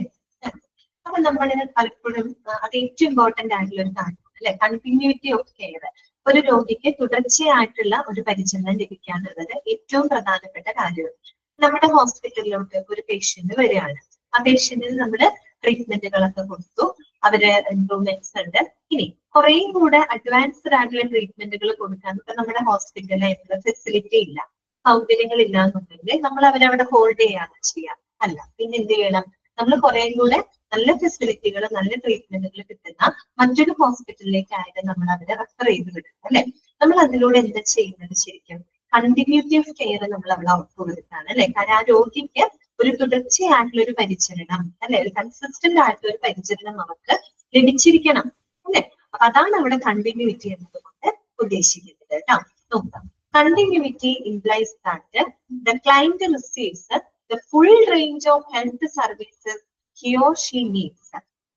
അപ്പൊ നമ്മൾ പലപ്പോഴും അത് ഏറ്റവും ഇമ്പോർട്ടന്റ് ആയിട്ടുള്ള ഒരു കാര്യമാണ് അല്ലെ, കണ്ടിന്യൂവിറ്റി ഓഫ് കെയർ. ഒരു രോഗിക്ക് തുടർച്ചയായിട്ടുള്ള ഒരു പരിചരണം ലഭിക്കുക എന്നുള്ളത് ഏറ്റവും പ്രധാനപ്പെട്ട കാര്യമാണ്. നമ്മുടെ ഹോസ്പിറ്റലിലോട്ട് ഒരു പേഷ്യന്റ് വരികയാണ്. ആ പേഷ്യന്റിന് നമ്മൾ ട്രീറ്റ്മെന്റുകളൊക്കെ കൊടുത്തു, അവര് ഇംപ്രൂവ്മെന്റ്സ് ഉണ്ട്. ഇനി കുറേയും കൂടെ അഡ്വാൻസ്ഡ് ആയിട്ടുള്ള ട്രീറ്റ്മെന്റുകൾ കൊടുക്കാൻ ഇപ്പൊ നമ്മുടെ ഹോസ്പിറ്റലിൽ അതിനുള്ള ഫെസിലിറ്റി ഇല്ല, സൗകര്യങ്ങൾ ഇല്ല എന്നുണ്ടെങ്കിൽ നമ്മൾ അവരവിടെ ഹോൾഡ് ചെയ്യാണ് ചെയ്യാം. അല്ല, പിന്നെ എന്ത് ചെയ്യണം? നമ്മൾ കുറേയും കൂടെ നല്ല ഫെസിലിറ്റികൾ, നല്ല ട്രീറ്റ്മെന്റുകൾ കിട്ടുന്ന മറ്റൊരു ഹോസ്പിറ്റലിലേക്കായിട്ട് നമ്മൾ അവരെ റെഫർ ചെയ്ത് വിടും അല്ലെ. നമ്മൾ അതിലൂടെ എന്താ ചെയ്യുന്നത്? ശരിക്കും കണ്ടിന്യൂറ്റി ഓഫ് കെയർ നമ്മൾ അവിടെ ഉറപ്പുവരുത്താണ് അല്ലെ. കാരണം ആ രോഗിക്ക് ഒരു തുടർച്ചയായിട്ടുള്ള ഒരു പരിചരണം അല്ലെ, ഒരു കൺസിസ്റ്റന്റ് ആയിട്ടുള്ള ഒരു പരിചരണം അവർക്ക് ലഭിച്ചിരിക്കണം അല്ലെ. അപ്പൊ അതാണ് അവിടെ കണ്ടിന്യൂറ്റി എന്നതുകൊണ്ട് ഉദ്ദേശിക്കുന്നത് കേട്ടോ. നോക്കാം. Continuity implies that the client receives the full range of health services he or she needs.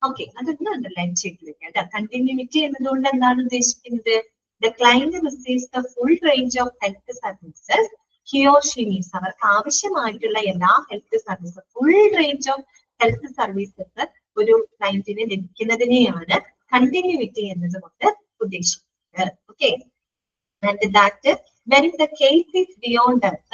Okay, അതൊന്ന് അണ്ടർലൈൻ ചെയ്ത് വെക്കാം കേട്ടോ. കണ്ടിന്യൂറ്റി എന്നതുകൊണ്ട് എന്താണ് ഉദ്ദേശിക്കുന്നത്? The client receives the full range of health services he or she needs. അവർക്ക് ആവശ്യമായിട്ടുള്ള എല്ലാ health services, full range of health services ഒരു ക്ലയന്റിന് ലഭിക്കുന്നതിനെയാണ് കണ്ടിന്യൂറ്റി എന്നതുകൊണ്ട് ഉദ്ദേശിക്കുന്നത്. Okay, and that when the case is beyond us,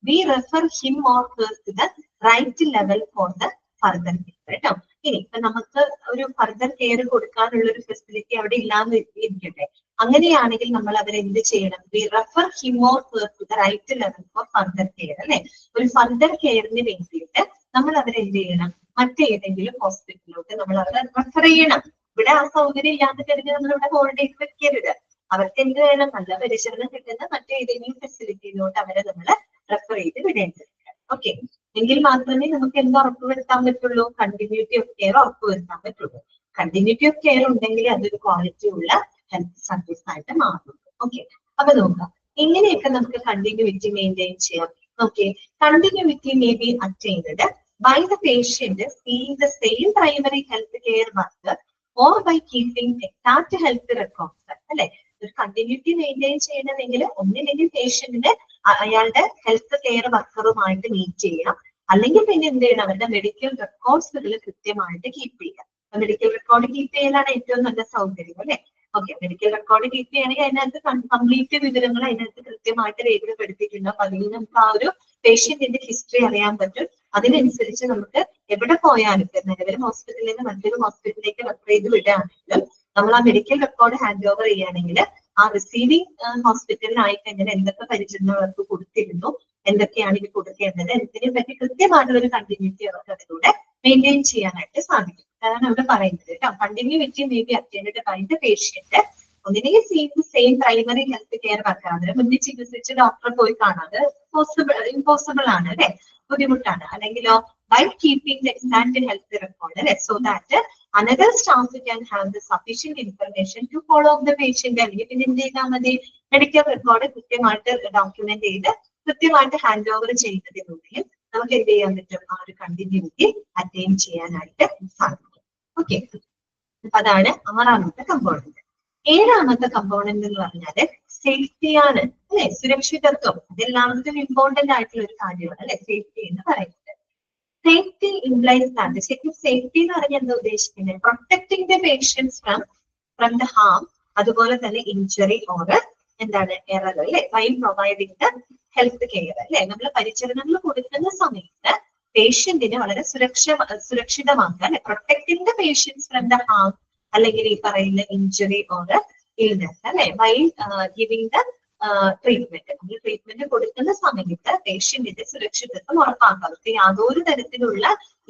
we refer him or her to the right level for the further care കേട്ടോ. ഇനി ഇപ്പൊ നമുക്ക് ഒരു ഫർദർ കെയർ കൊടുക്കാനുള്ള ഒരു ഫെസിലിറ്റി അവിടെ ഇല്ലാന്ന് ഇരിക്കട്ടെ, അങ്ങനെയാണെങ്കിൽ നമ്മൾ അവരെന്ത് ചെയ്യണം? We refer him or her to the right level for further care അല്ലെ. ഒരു ഫർദർ കെയറിന് വേണ്ടിയിട്ട് നമ്മൾ അവരെന്ത് ചെയ്യണം? മറ്റേതെങ്കിലും ഹോസ്പിറ്റലിലോട്ട് നമ്മൾ അവരെ റെഫർ ചെയ്യണം. ഇവിടെ ആ സൗകര്യം ഇല്ലാന്ന് കരുതി നമ്മൾ ഇവിടെ ഹോൾഡ് ചെയ്ത് വെക്കരുത്. അവർക്ക് എന്ത് വേണം? നല്ല പരിചരണം കിട്ടുന്ന മറ്റേതെങ്കിലും ഫെസിലിറ്റിയിലോട്ട് അവരെ നമ്മൾ റെഫർ ചെയ്ത് വിടേണ്ടത്. ഓക്കെ, എങ്കിൽ മാത്രമേ നമുക്ക് എന്ത് ഉറപ്പുവരുത്താൻ പറ്റുള്ളൂ? കണ്ടിന്യൂറ്റി ഓഫ് കെയർ ഉറപ്പുവരുത്താൻ പറ്റുള്ളൂ. കണ്ടിന്യൂറ്റി ഓഫ് കെയർ ഉണ്ടെങ്കിൽ അതൊരു ക്വാളിറ്റി ഉള്ള ഹെൽത്ത് സർവീസ് ആയിട്ട് മാറും. ഓക്കെ, അപ്പൊ നോക്കാം എങ്ങനെയൊക്കെ നമുക്ക് കണ്ടിന്യൂറ്റി മെയിൻറ്റെയിൻ ചെയ്യാം. Okay, continuity may be attained by the patient seeing the same primary health care worker or by keeping exact health records അല്ലെ. ഒരു കണ്ടിന്യൂറ്റി മെയിൻറ്റെയിൻ ചെയ്യണമെങ്കിൽ ഒന്നില്ലെങ്കിൽ പേഷ്യന്റിന് അയാളുടെ ഹെൽത്ത് കെയർ വർക്കറുമായിട്ട് മീറ്റ് ചെയ്യണം, അല്ലെങ്കിൽ പിന്നെ എന്ത് ചെയ്യണം? അവരുടെ മെഡിക്കൽ റെക്കോർഡ്സുകൾ കൃത്യമായിട്ട് കീപ്പ് ചെയ്യുക. മെഡിക്കൽ റെക്കോർഡ് കീപ്പ് ചെയ്യലാണ് ഏറ്റവും നല്ല സൗകര്യം അല്ലെ. ഓക്കെ, മെഡിക്കൽ റെക്കോർഡ് കീപ്പ് ചെയ്യണമെങ്കിൽ അതിനകത്ത് കംപ്ലീറ്റ് വിവരങ്ങൾ അതിനകത്ത് കൃത്യമായിട്ട് രേഖപ്പെടുത്തിയിട്ടുണ്ട്. അപ്പൊ അതിൽ നമുക്ക് ആ ഒരു പേഷ്യന്റിന്റെ ഹിസ്റ്ററി അറിയാൻ പറ്റും. അതിനനുസരിച്ച് നമുക്ക് എവിടെ പോയാലും നിലവിൽ ഹോസ്പിറ്റലിൽ നിന്ന് മറ്റൊരു ഹോസ്പിറ്റലിലേക്ക് റെഫർ ചെയ്ത് വിടുകയാണെങ്കിലും നമ്മൾ ആ മെഡിക്കൽ റെക്കോർഡ് ഹാൻഡ് ഓവർ ചെയ്യുകയാണെങ്കിൽ ആ റിസീവിംഗ് ഹോസ്പിറ്റലിനായി കഴിഞ്ഞാൽ എന്തൊക്കെ പരിചരണം അവർക്ക് കൊടുത്തിരുന്നു, എന്തൊക്കെയാണ് ഇത് കൊടുക്കേണ്ടത്, എന്നതിനെ പറ്റി കൃത്യമായിട്ടുള്ള ഒരു കണ്ടിന്യൂറ്റി അവർക്ക് അതിലൂടെ മെയിൻറ്റെയിൻ ചെയ്യാനായിട്ട് സാധിക്കും. അതാണ് അവിടെ പറയുന്നത് കേട്ടോ. Continuity may be attend by the patient ഒന്നിനെങ്കിൽ same primary health care worker, അതിന് മുന്നിൽ ചികിത്സിച്ച് ഡോക്ടറെ പോയി കാണാതെ ഇമ്പോസിബിൾ ആണ് അല്ലെ, ബുദ്ധിമുട്ടാണ്. അല്ലെങ്കിലോ by keeping the exact health record അല്ലെ, so that another staff can have the sufficient information to follow up the patient. അല്ലെങ്കിൽ പിന്നെ എന്ത് ചെയ്താൽ മതി? മെഡിക്കൽ റെക്കോർഡ് കൃത്യമായിട്ട് ഡോക്യുമെന്റ് ചെയ്ത് കൃത്യമായിട്ട് ഹാൻഡ് ഓവർ ചെയ്യുന്നതിലൂടെയും നമുക്ക് എന്ത് ചെയ്യാൻ പറ്റും? ആ ഒരു കണ്ടിന്യൂറ്റി അറ്റൈൻ ചെയ്യാനായിട്ട് സാധിക്കും. ഓക്കെ, അപ്പൊ അതാണ് ആറാമത്തെ കമ്പോണന്റ്. ഏഴാമത്തെ കമ്പോണന്റ് എന്ന് പറഞ്ഞാല് സേഫ്റ്റി ആണ് അല്ലെ, സുരക്ഷിതത്വം. അതെല്ലാവർക്കും ഇമ്പോർട്ടന്റ് ആയിട്ടുള്ള ഒരു കാര്യമാണ് അല്ലെ, സേഫ്റ്റി എന്ന് പറയുന്നത്. സേഫ്റ്റി implies that ശരിക്കും സേഫ്റ്റി എന്ന് പറഞ്ഞാൽ എന്താ ഉദ്ദേശിക്കുന്നത്? Protecting the patients from the harm, അതുപോലെ തന്നെ ഇഞ്ചുറി ഓർ എന്താണ് എറർ അല്ലെ, by providing the health care അല്ലെ. നമ്മൾ പരിചരണങ്ങൾ കൊടുക്കുന്ന സമയത്ത് പേഷ്യന്റിനെ വളരെ സുരക്ഷിതമാക്കുക അല്ലെ, protecting the patients from the harm, അല്ലെങ്കിൽ ഈ പറയുന്ന ഇഞ്ചുറി ഓർ ഇൽനെസ് അല്ലെ, ബൈ ഗിവിംഗ് ദ ട്രീറ്റ്മെന്റ്. നമ്മൾ ട്രീറ്റ്മെന്റ് കൊടുക്കുന്ന സമയത്ത് പേഷ്യന്റിന്റെ സുരക്ഷിതത്വം ഉറപ്പാക്കുക. അവർക്ക് യാതൊരു തരത്തിലുള്ള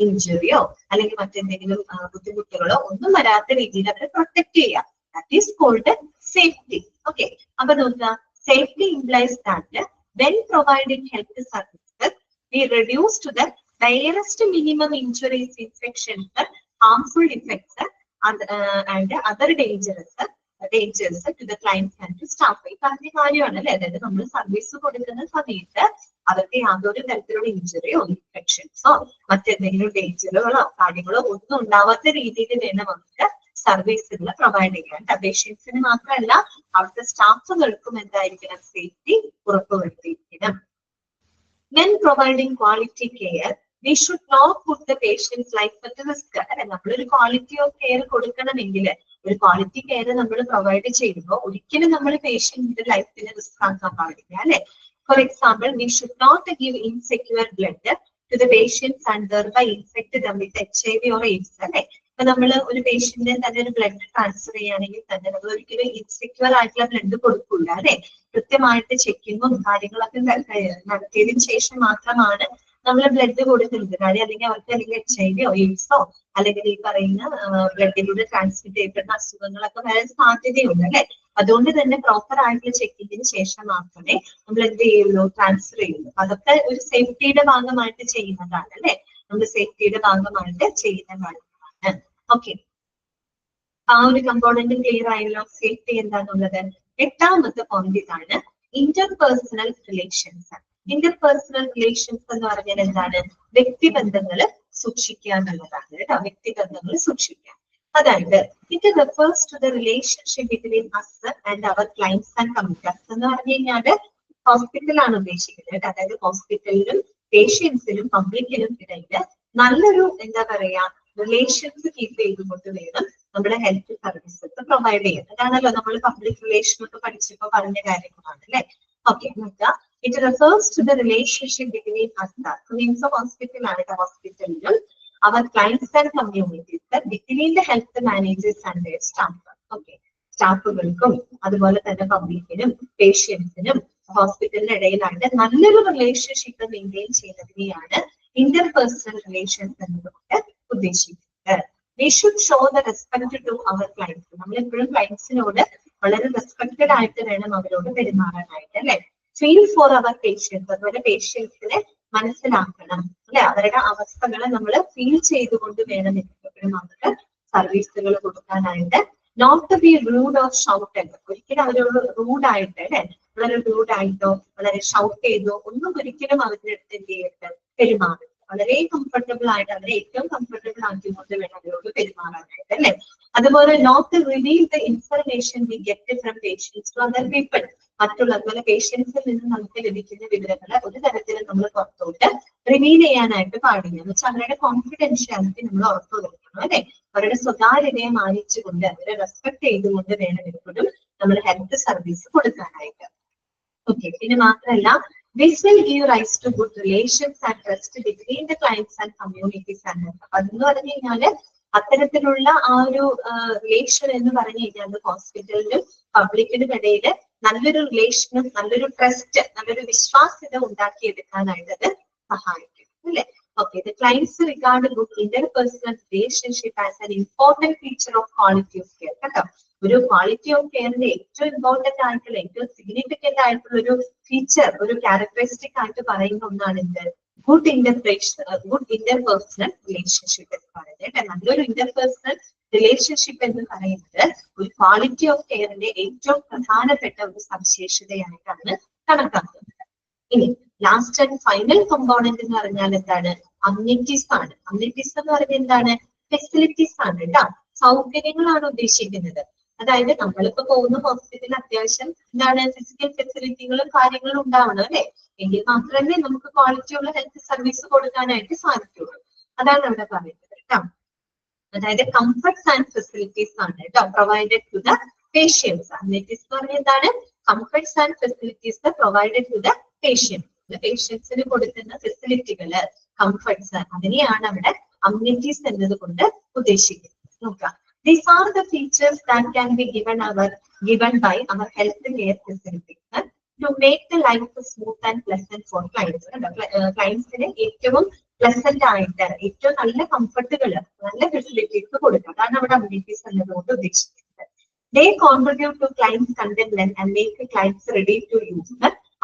ഇഞ്ചുറിയോ അല്ലെങ്കിൽ മറ്റെന്തെങ്കിലും ബുദ്ധിമുട്ടുകളോ ഒന്നും വരാത്ത രീതിയിൽ അവരെ പ്രൊട്ടക്ട് ചെയ്യുക. That is called safety. Okay, അപ്പൊ നോക്കുക, safety implies that when providing health services we reduce to the direst minimum injuries, infections, harmful effects and other dangers to the client and to staff. ഈ പറഞ്ഞ കാര്യമാണ് അല്ലെ. അതായത് നമ്മൾ service കൊടുക്കുന്ന സമയത്ത് അവർക്ക് യാതൊരു തരത്തിലുള്ള ഇഞ്ചുറിയോ ഇൻഫെക്ഷൻസോ മറ്റെന്തെങ്കിലും ഡേഞ്ചറുകളോ കാര്യങ്ങളോ ഒന്നും ഉണ്ടാവാത്ത രീതിയിൽ വേണം നമുക്ക് സർവീസുകൾ പ്രൊവൈഡ് ചെയ്യാൻ. പേഷ്യൻസിന് മാത്രമല്ല അവിടുത്തെ സ്റ്റാഫുകൾക്കും എന്തായിരിക്കണം, safety ഉറപ്പുവരുത്തിയിരിക്കണം. When providing quality care, we should not put the patient's life at risk. അല്ലെ, നമ്മളൊരു ക്വാളിറ്റി ഓഫ് കെയർ കൊടുക്കണമെങ്കിൽ, ഒരു ക്വാളിറ്റി കെയർ നമ്മൾ പ്രൊവൈഡ് ചെയ്യുമ്പോൾ ഒരിക്കലും നമ്മൾ പേഷ്യന്റിന്റെ ലൈഫിനെ റിസ്ക് ആക്കാൻ പാടില്ല. അല്ലെ, for example, we should not give insecure blood to the patients and thereby infect them with HIV or AIDS. അല്ലെ, ഇപ്പൊ നമ്മൾ ഒരു പേഷ്യന്റിനെ തന്നെ ഒരു ബ്ലഡ് ട്രാൻസ്ഫർ ചെയ്യുകയാണെങ്കിൽ തന്നെ നമ്മൾ ഒരിക്കലും ഇൻസെക്യൂർ ആയിട്ടുള്ള ബ്ലഡ് കൊടുക്കില്ല. അല്ലെ, കൃത്യമായിട്ട് ചെക്കിങ്ങും കാര്യങ്ങളൊക്കെ നടത്തിയതിനു ശേഷം മാത്രമാണ് നമ്മൾ ബ്ലഡ് കൊടുക്കുന്നത്. കാര്യം അല്ലെങ്കിൽ അവർക്ക് അല്ലെങ്കിൽ HIV ഓ എയ്ഡ്സോ അല്ലെങ്കിൽ ഈ പറയുന്ന ബ്ലഡിലൂടെ ട്രാൻസ്മിറ്റ് ചെയ്യപ്പെടുന്ന അസുഖങ്ങളൊക്കെ വരാൻ സാധ്യതയുണ്ട്. അല്ലെ, അതുകൊണ്ട് തന്നെ പ്രോപ്പർ ആയിട്ടുള്ള ചെക്കിങ്ങിന് ശേഷം മാത്രമേ നമ്മൾ എന്ത് ചെയ്യുള്ളൂ, ട്രാൻസ്ഫർ ചെയ്യുള്ളൂ. അതൊക്കെ ഒരു സേഫ്റ്റിയുടെ ഭാഗമായിട്ട് ചെയ്യുന്നതാണ്. അല്ലെ, നമ്മൾ സേഫ്റ്റിയുടെ ഭാഗമായിട്ട് ചെയ്യുന്നതാണ്. ഓക്കെ, ആ ഒരു കമ്പോണന്റ് ക്ലിയർ ആയല്ലോ. സേഫ്റ്റി എന്താന്നുള്ളത്. എട്ടാമത്തെ പോയിന്റ് ഇതാണ്, ഇന്റർപേഴ്സണൽ റിലേഷൻസ്. ഇന്റർപേഴ്സണൽ റിലേഷൻസ് എന്ന് പറഞ്ഞാൽ എന്താണ്, വ്യക്തിബന്ധങ്ങൾ സൂക്ഷിക്കുക എന്നുള്ളതാണ് കേട്ടോ. വ്യക്തിബന്ധങ്ങൾ സൂക്ഷിക്കുക, അതായത് it refers to the relationship between us and our clients and communities. എന്ന് പറഞ്ഞു കഴിഞ്ഞാൽ ഹോസ്പിറ്റലാണ് ഉദ്ദേശിക്കുന്നത്. അതായത് ഹോസ്പിറ്റലിലും പേഷ്യൻസിനും പബ്ലിക്കിനും ഇടയിൽ നല്ലൊരു എന്താ പറയാ റിലേഷൻസ് കീപ്പ് ചെയ്തുകൊണ്ട് വേണം നമ്മുടെ ഹെൽത്ത് സർവീസസ് പ്രൊവൈഡ് ചെയ്യുന്നത്. അതാണല്ലോ നമ്മൾ പബ്ലിക് റിലേഷൻ ഒക്കെ പഠിച്ചപ്പോ പറഞ്ഞ കാര്യങ്ങളാണ്. അല്ലെ, okay. It refers to the relationship between us, means ഹോസ്പിറ്റലാണ്, ഹോസ്പിറ്റലിലും our clients and communities, between the health managers and their staff. Okay, സ്റ്റാഫുകൾക്കും അതുപോലെ തന്നെ പബ്ലിക്കിനും പേഷ്യൻസിനും ഹോസ്പിറ്റലിന്റെ ഇടയിലായിട്ട് നല്ലൊരു റിലേഷൻഷിപ്പ് മെയിൻറ്റെയിൻ ചെയ്യുന്നതിനെയാണ് ഇന്റർപേഴ്സണൽ റിലേഷൻസ് എന്നതുകൊണ്ട് ഉദ്ദേശിക്കുന്നത്. We should show the respect to our clients. നമ്മൾ എപ്പോഴും ക്ലയൻസിനോട് വളരെ റെസ്പെക്റ്റഡ് ആയിട്ട് വേണം അവരോട് പെരുമാറാനായിട്ട്. അല്ലെ, ഫീൽ ഫോർ അവർ പേഷ്യൻസ്, അതുപോലെ പേഷ്യൻസിനെ മനസ്സിലാക്കണം. അല്ലെ, അവരുടെ അവസ്ഥകളെ നമ്മൾ ഫീൽ ചെയ്തുകൊണ്ട് വേണം എപ്പോഴും അവർക്ക് സർവീസുകൾ കൊടുക്കാനായിട്ട്. Not to be rude or shout. ഒരിക്കലും അവരോട് റൂഡായിട്ട്, അല്ലെ, വളരെ റൂഡായിട്ടോ വളരെ ഷൗട്ട് ചെയ്തോ ഒന്നും ഒരിക്കലും അവരുടെ അടുത്ത് എന്ത് ചെയ്യരുത്, പെരുമാറും. വളരെ കംഫർട്ടബിൾ ആയിട്ട് അവരെ ഏറ്റവും കംഫർട്ടബിൾ ആക്കിക്കൊണ്ട് വേണം അവരോട് പെരുമാറാനായിട്ട്. അല്ലെ, അതുപോലെ not reveal the information we get from patients to other people. മറ്റുള്ള അതുപോലെ പേഷ്യൻസിൽ നിന്ന് നമുക്ക് ലഭിക്കുന്ന വിവരങ്ങൾ ഒരു തരത്തിലും നമ്മൾ പുറത്തോട്ട് റിവീൽ ചെയ്യാനായിട്ട് പാടില്ല. എന്ന് വെച്ചാൽ അവരുടെ കോൺഫിഡൻഷ്യാലിറ്റി നമ്മൾ ഉറപ്പുവരുത്തണം. അല്ലെ, അവരുടെ സ്വകാര്യതയെ മാനിച്ചുകൊണ്ട് അവരെ റെസ്പെക്ട് ചെയ്തുകൊണ്ട് വേണം എപ്പോഴും നമ്മൾ ഹെൽത്ത് സർവീസ് കൊടുക്കാനായിട്ട്. ഓക്കെ, പിന്നെ മാത്രമല്ല, this will give rise to good relations and trust between the clients and communities. അതെന്ന് പറഞ്ഞു കഴിഞ്ഞാല് അത്തരത്തിലുള്ള ആ ഒരു റിലേഷൻ എന്ന് പറഞ്ഞു കഴിഞ്ഞാൽ ഹോസ്പിറ്റലിലും പബ്ലിക്കിനും ഇടയിൽ നല്ലൊരു റിലേഷനും നല്ലൊരു ട്രസ്റ്റ്, നല്ലൊരു വിശ്വാസ്യത ഉണ്ടാക്കിയെടുക്കാനായിട്ട് അത് സഹായിക്കും. അല്ലെ, okay. The clients regard good interpersonal relationship as an important feature of quality of care. കേട്ടോ, ഒരു ക്വാളിറ്റി ഓഫ് കെയറിന്റെ ഏറ്റവും ഇമ്പോർട്ടന്റ് ആയിട്ടുള്ള ഏറ്റവും സിഗ്നിഫിക്കന്റ് ആയിട്ടുള്ള ഒരു ഫീച്ചർ, ഒരു ക്യാരക്ടറിസ്റ്റിക് ആയിട്ട് പറയുന്ന ഒന്നാണ് എന്ത്, ഗുഡ് ഇന്റർപേഴ്സണൽ റിലേഷൻഷിപ്പ് എന്ന് പറയുന്നത്. നല്ലൊരു ഇന്റർപേഴ്സണൽ റിലേഷൻഷിപ്പ് എന്ന് പറയുന്നത് ഒരു ക്വാളിറ്റി ഓഫ് കെയറിന്റെ ഏറ്റവും പ്രധാനപ്പെട്ട ഒരു സവിശേഷതയായിട്ടാണ് കണക്കാക്കുന്നത്. ഇനി ലാസ്റ്റ് ആൻഡ് ഫൈനൽ കമ്പോണന്റ് എന്ന് പറഞ്ഞാൽ എന്താണ്, അമ്യൂണിറ്റീസ് ആണ്. അമ്യൂണിറ്റീസ് എന്ന് പറയുന്നത് എന്താണ്, ഫെസിലിറ്റീസ് ആണ് കേട്ടോ, സൗകര്യങ്ങളാണ് ഉദ്ദേശിക്കുന്നത്. അതായത് നമ്മളിപ്പോ പോകുന്ന ഹോസ്പിറ്റലിൽ അത്യാവശ്യം എന്താണ് ഫിസിക്കൽ ഫെസിലിറ്റികളും കാര്യങ്ങളും ഉണ്ടാവണം. അല്ലെ, എങ്കിൽ മാത്രമേ നമുക്ക് ക്വാളിറ്റി ഉള്ള ഹെൽത്ത് സർവീസ് കൊടുക്കാനായിട്ട് സാധിക്കുള്ളൂ. അതാണ് അവിടെ പറയുന്നത് കേട്ടോ. അതായത് കംഫർട്ട്സ് ആൻഡ് ഫെസിലിറ്റീസ് ആണ് കേട്ടോ provided to the patients. Amenities എന്ന് പറഞ്ഞാൽ എന്താണ്, comforts and facilities provided to the patients. പേഷ്യൻസിന് കൊടുക്കുന്ന ഫെസിലിറ്റികള്, കംഫർട്ട്സ്, അതിനെയാണ് അവിടെ അമ്യൂണിറ്റീസ് എന്നത് കൊണ്ട് ഉദ്ദേശിക്കുന്നത്. നോക്കാം, these are the features that can be given by our health care facilities to make the life smooth and pleasant for clients. ക്ലയൻസിന് ഏറ്റവും pleasant ആയിട്ട് ഏറ്റവും നല്ല കംഫർട്ടുകൾ, നല്ല ഫെസിലിറ്റീസ് കൊടുക്കുക. അതാണ് അവിടെ അമ്യൂണിറ്റീസ് എന്നതുകൊണ്ട് ഉദ്ദേശിക്കുന്നത്. They contribute to clients' contentment and make the clients ready to use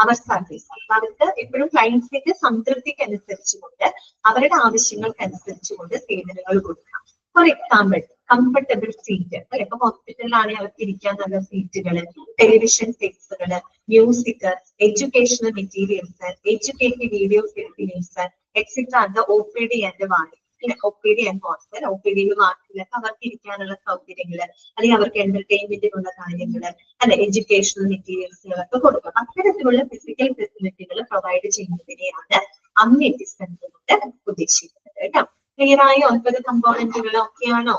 our service. അപ്പൊ അവർക്ക് എപ്പോഴും ക്ലയൻസിന്റെ സംതൃപ്തിക്ക് അനുസരിച്ചുകൊണ്ട് അവരുടെ ആവശ്യങ്ങൾക്ക് അനുസരിച്ചുകൊണ്ട് സേവനങ്ങൾ കൊടുക്കാം. For example, comfortable seat. അല്ലെ, ഇപ്പൊ ഹോസ്പിറ്റലിലാണെങ്കിൽ അവർക്ക് ഇരിക്കാൻ നല്ല സീറ്റുകള്, ടെലിവിഷൻ സെറ്റ്സുകള്, music, educational materials, educative video films etcetera, OPD and warding. OPD and hostel. OPD വാർഡിലൊക്കെ അവർക്ക് ഇരിക്കാനുള്ള സൗകര്യങ്ങള്, അല്ലെങ്കിൽ അവർക്ക് എന്റർടൈൻമെന്റിനുള്ള കാര്യങ്ങള്, അല്ലെ എഡ്യൂക്കേഷണൽ മെറ്റീരിയൽസുകളൊക്കെ കൊടുക്കും. അത്തരത്തിലുള്ള ഫിസിക്കൽ ഫെസിലിറ്റികൾ പ്രൊവൈഡ് ചെയ്യുന്നതിനെയാണ് അമ്യൂണിറ്റി സെന്റർ കൊണ്ട് ഉദ്ദേശിക്കുന്നത് കേട്ടോ. ക്ലിയർ ആയോ? 9 കമ്പോണന്റുകൾ ഒക്കെയാണോ?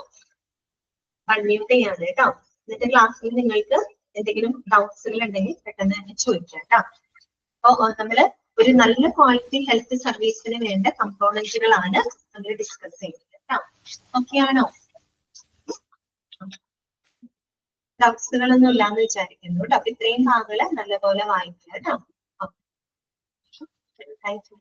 അൺമ്യൂട്ട് ചെയ്യാണ് കേട്ടോ. എന്നിട്ട് ക്ലാസ്സിൽ നിങ്ങൾക്ക് എന്തെങ്കിലും ഡൗട്ട്സുകൾ ഉണ്ടെങ്കിൽ പെട്ടെന്ന് തന്നെ ചോദിക്കാം കേട്ടോ. അപ്പൊ നമ്മള് ഒരു നല്ല ക്വാളിറ്റി ഹെൽത്ത് സർവീസിന് വേണ്ട കമ്പോണന്റുകളാണ് നമ്മൾ ഡിസ്കസ് ചെയ്യുന്നത് കേട്ടോ. ഓക്കെ ആണോ? ഡൗട്ട്സുകളൊന്നും ഇല്ലാന്ന് വിചാരിക്കുന്നു കേട്ടോ. അപ്പൊ ഇത്രയും ഭാഗങ്ങള് നല്ലപോലെ വായിക്കുക കേട്ടോ. Thank you.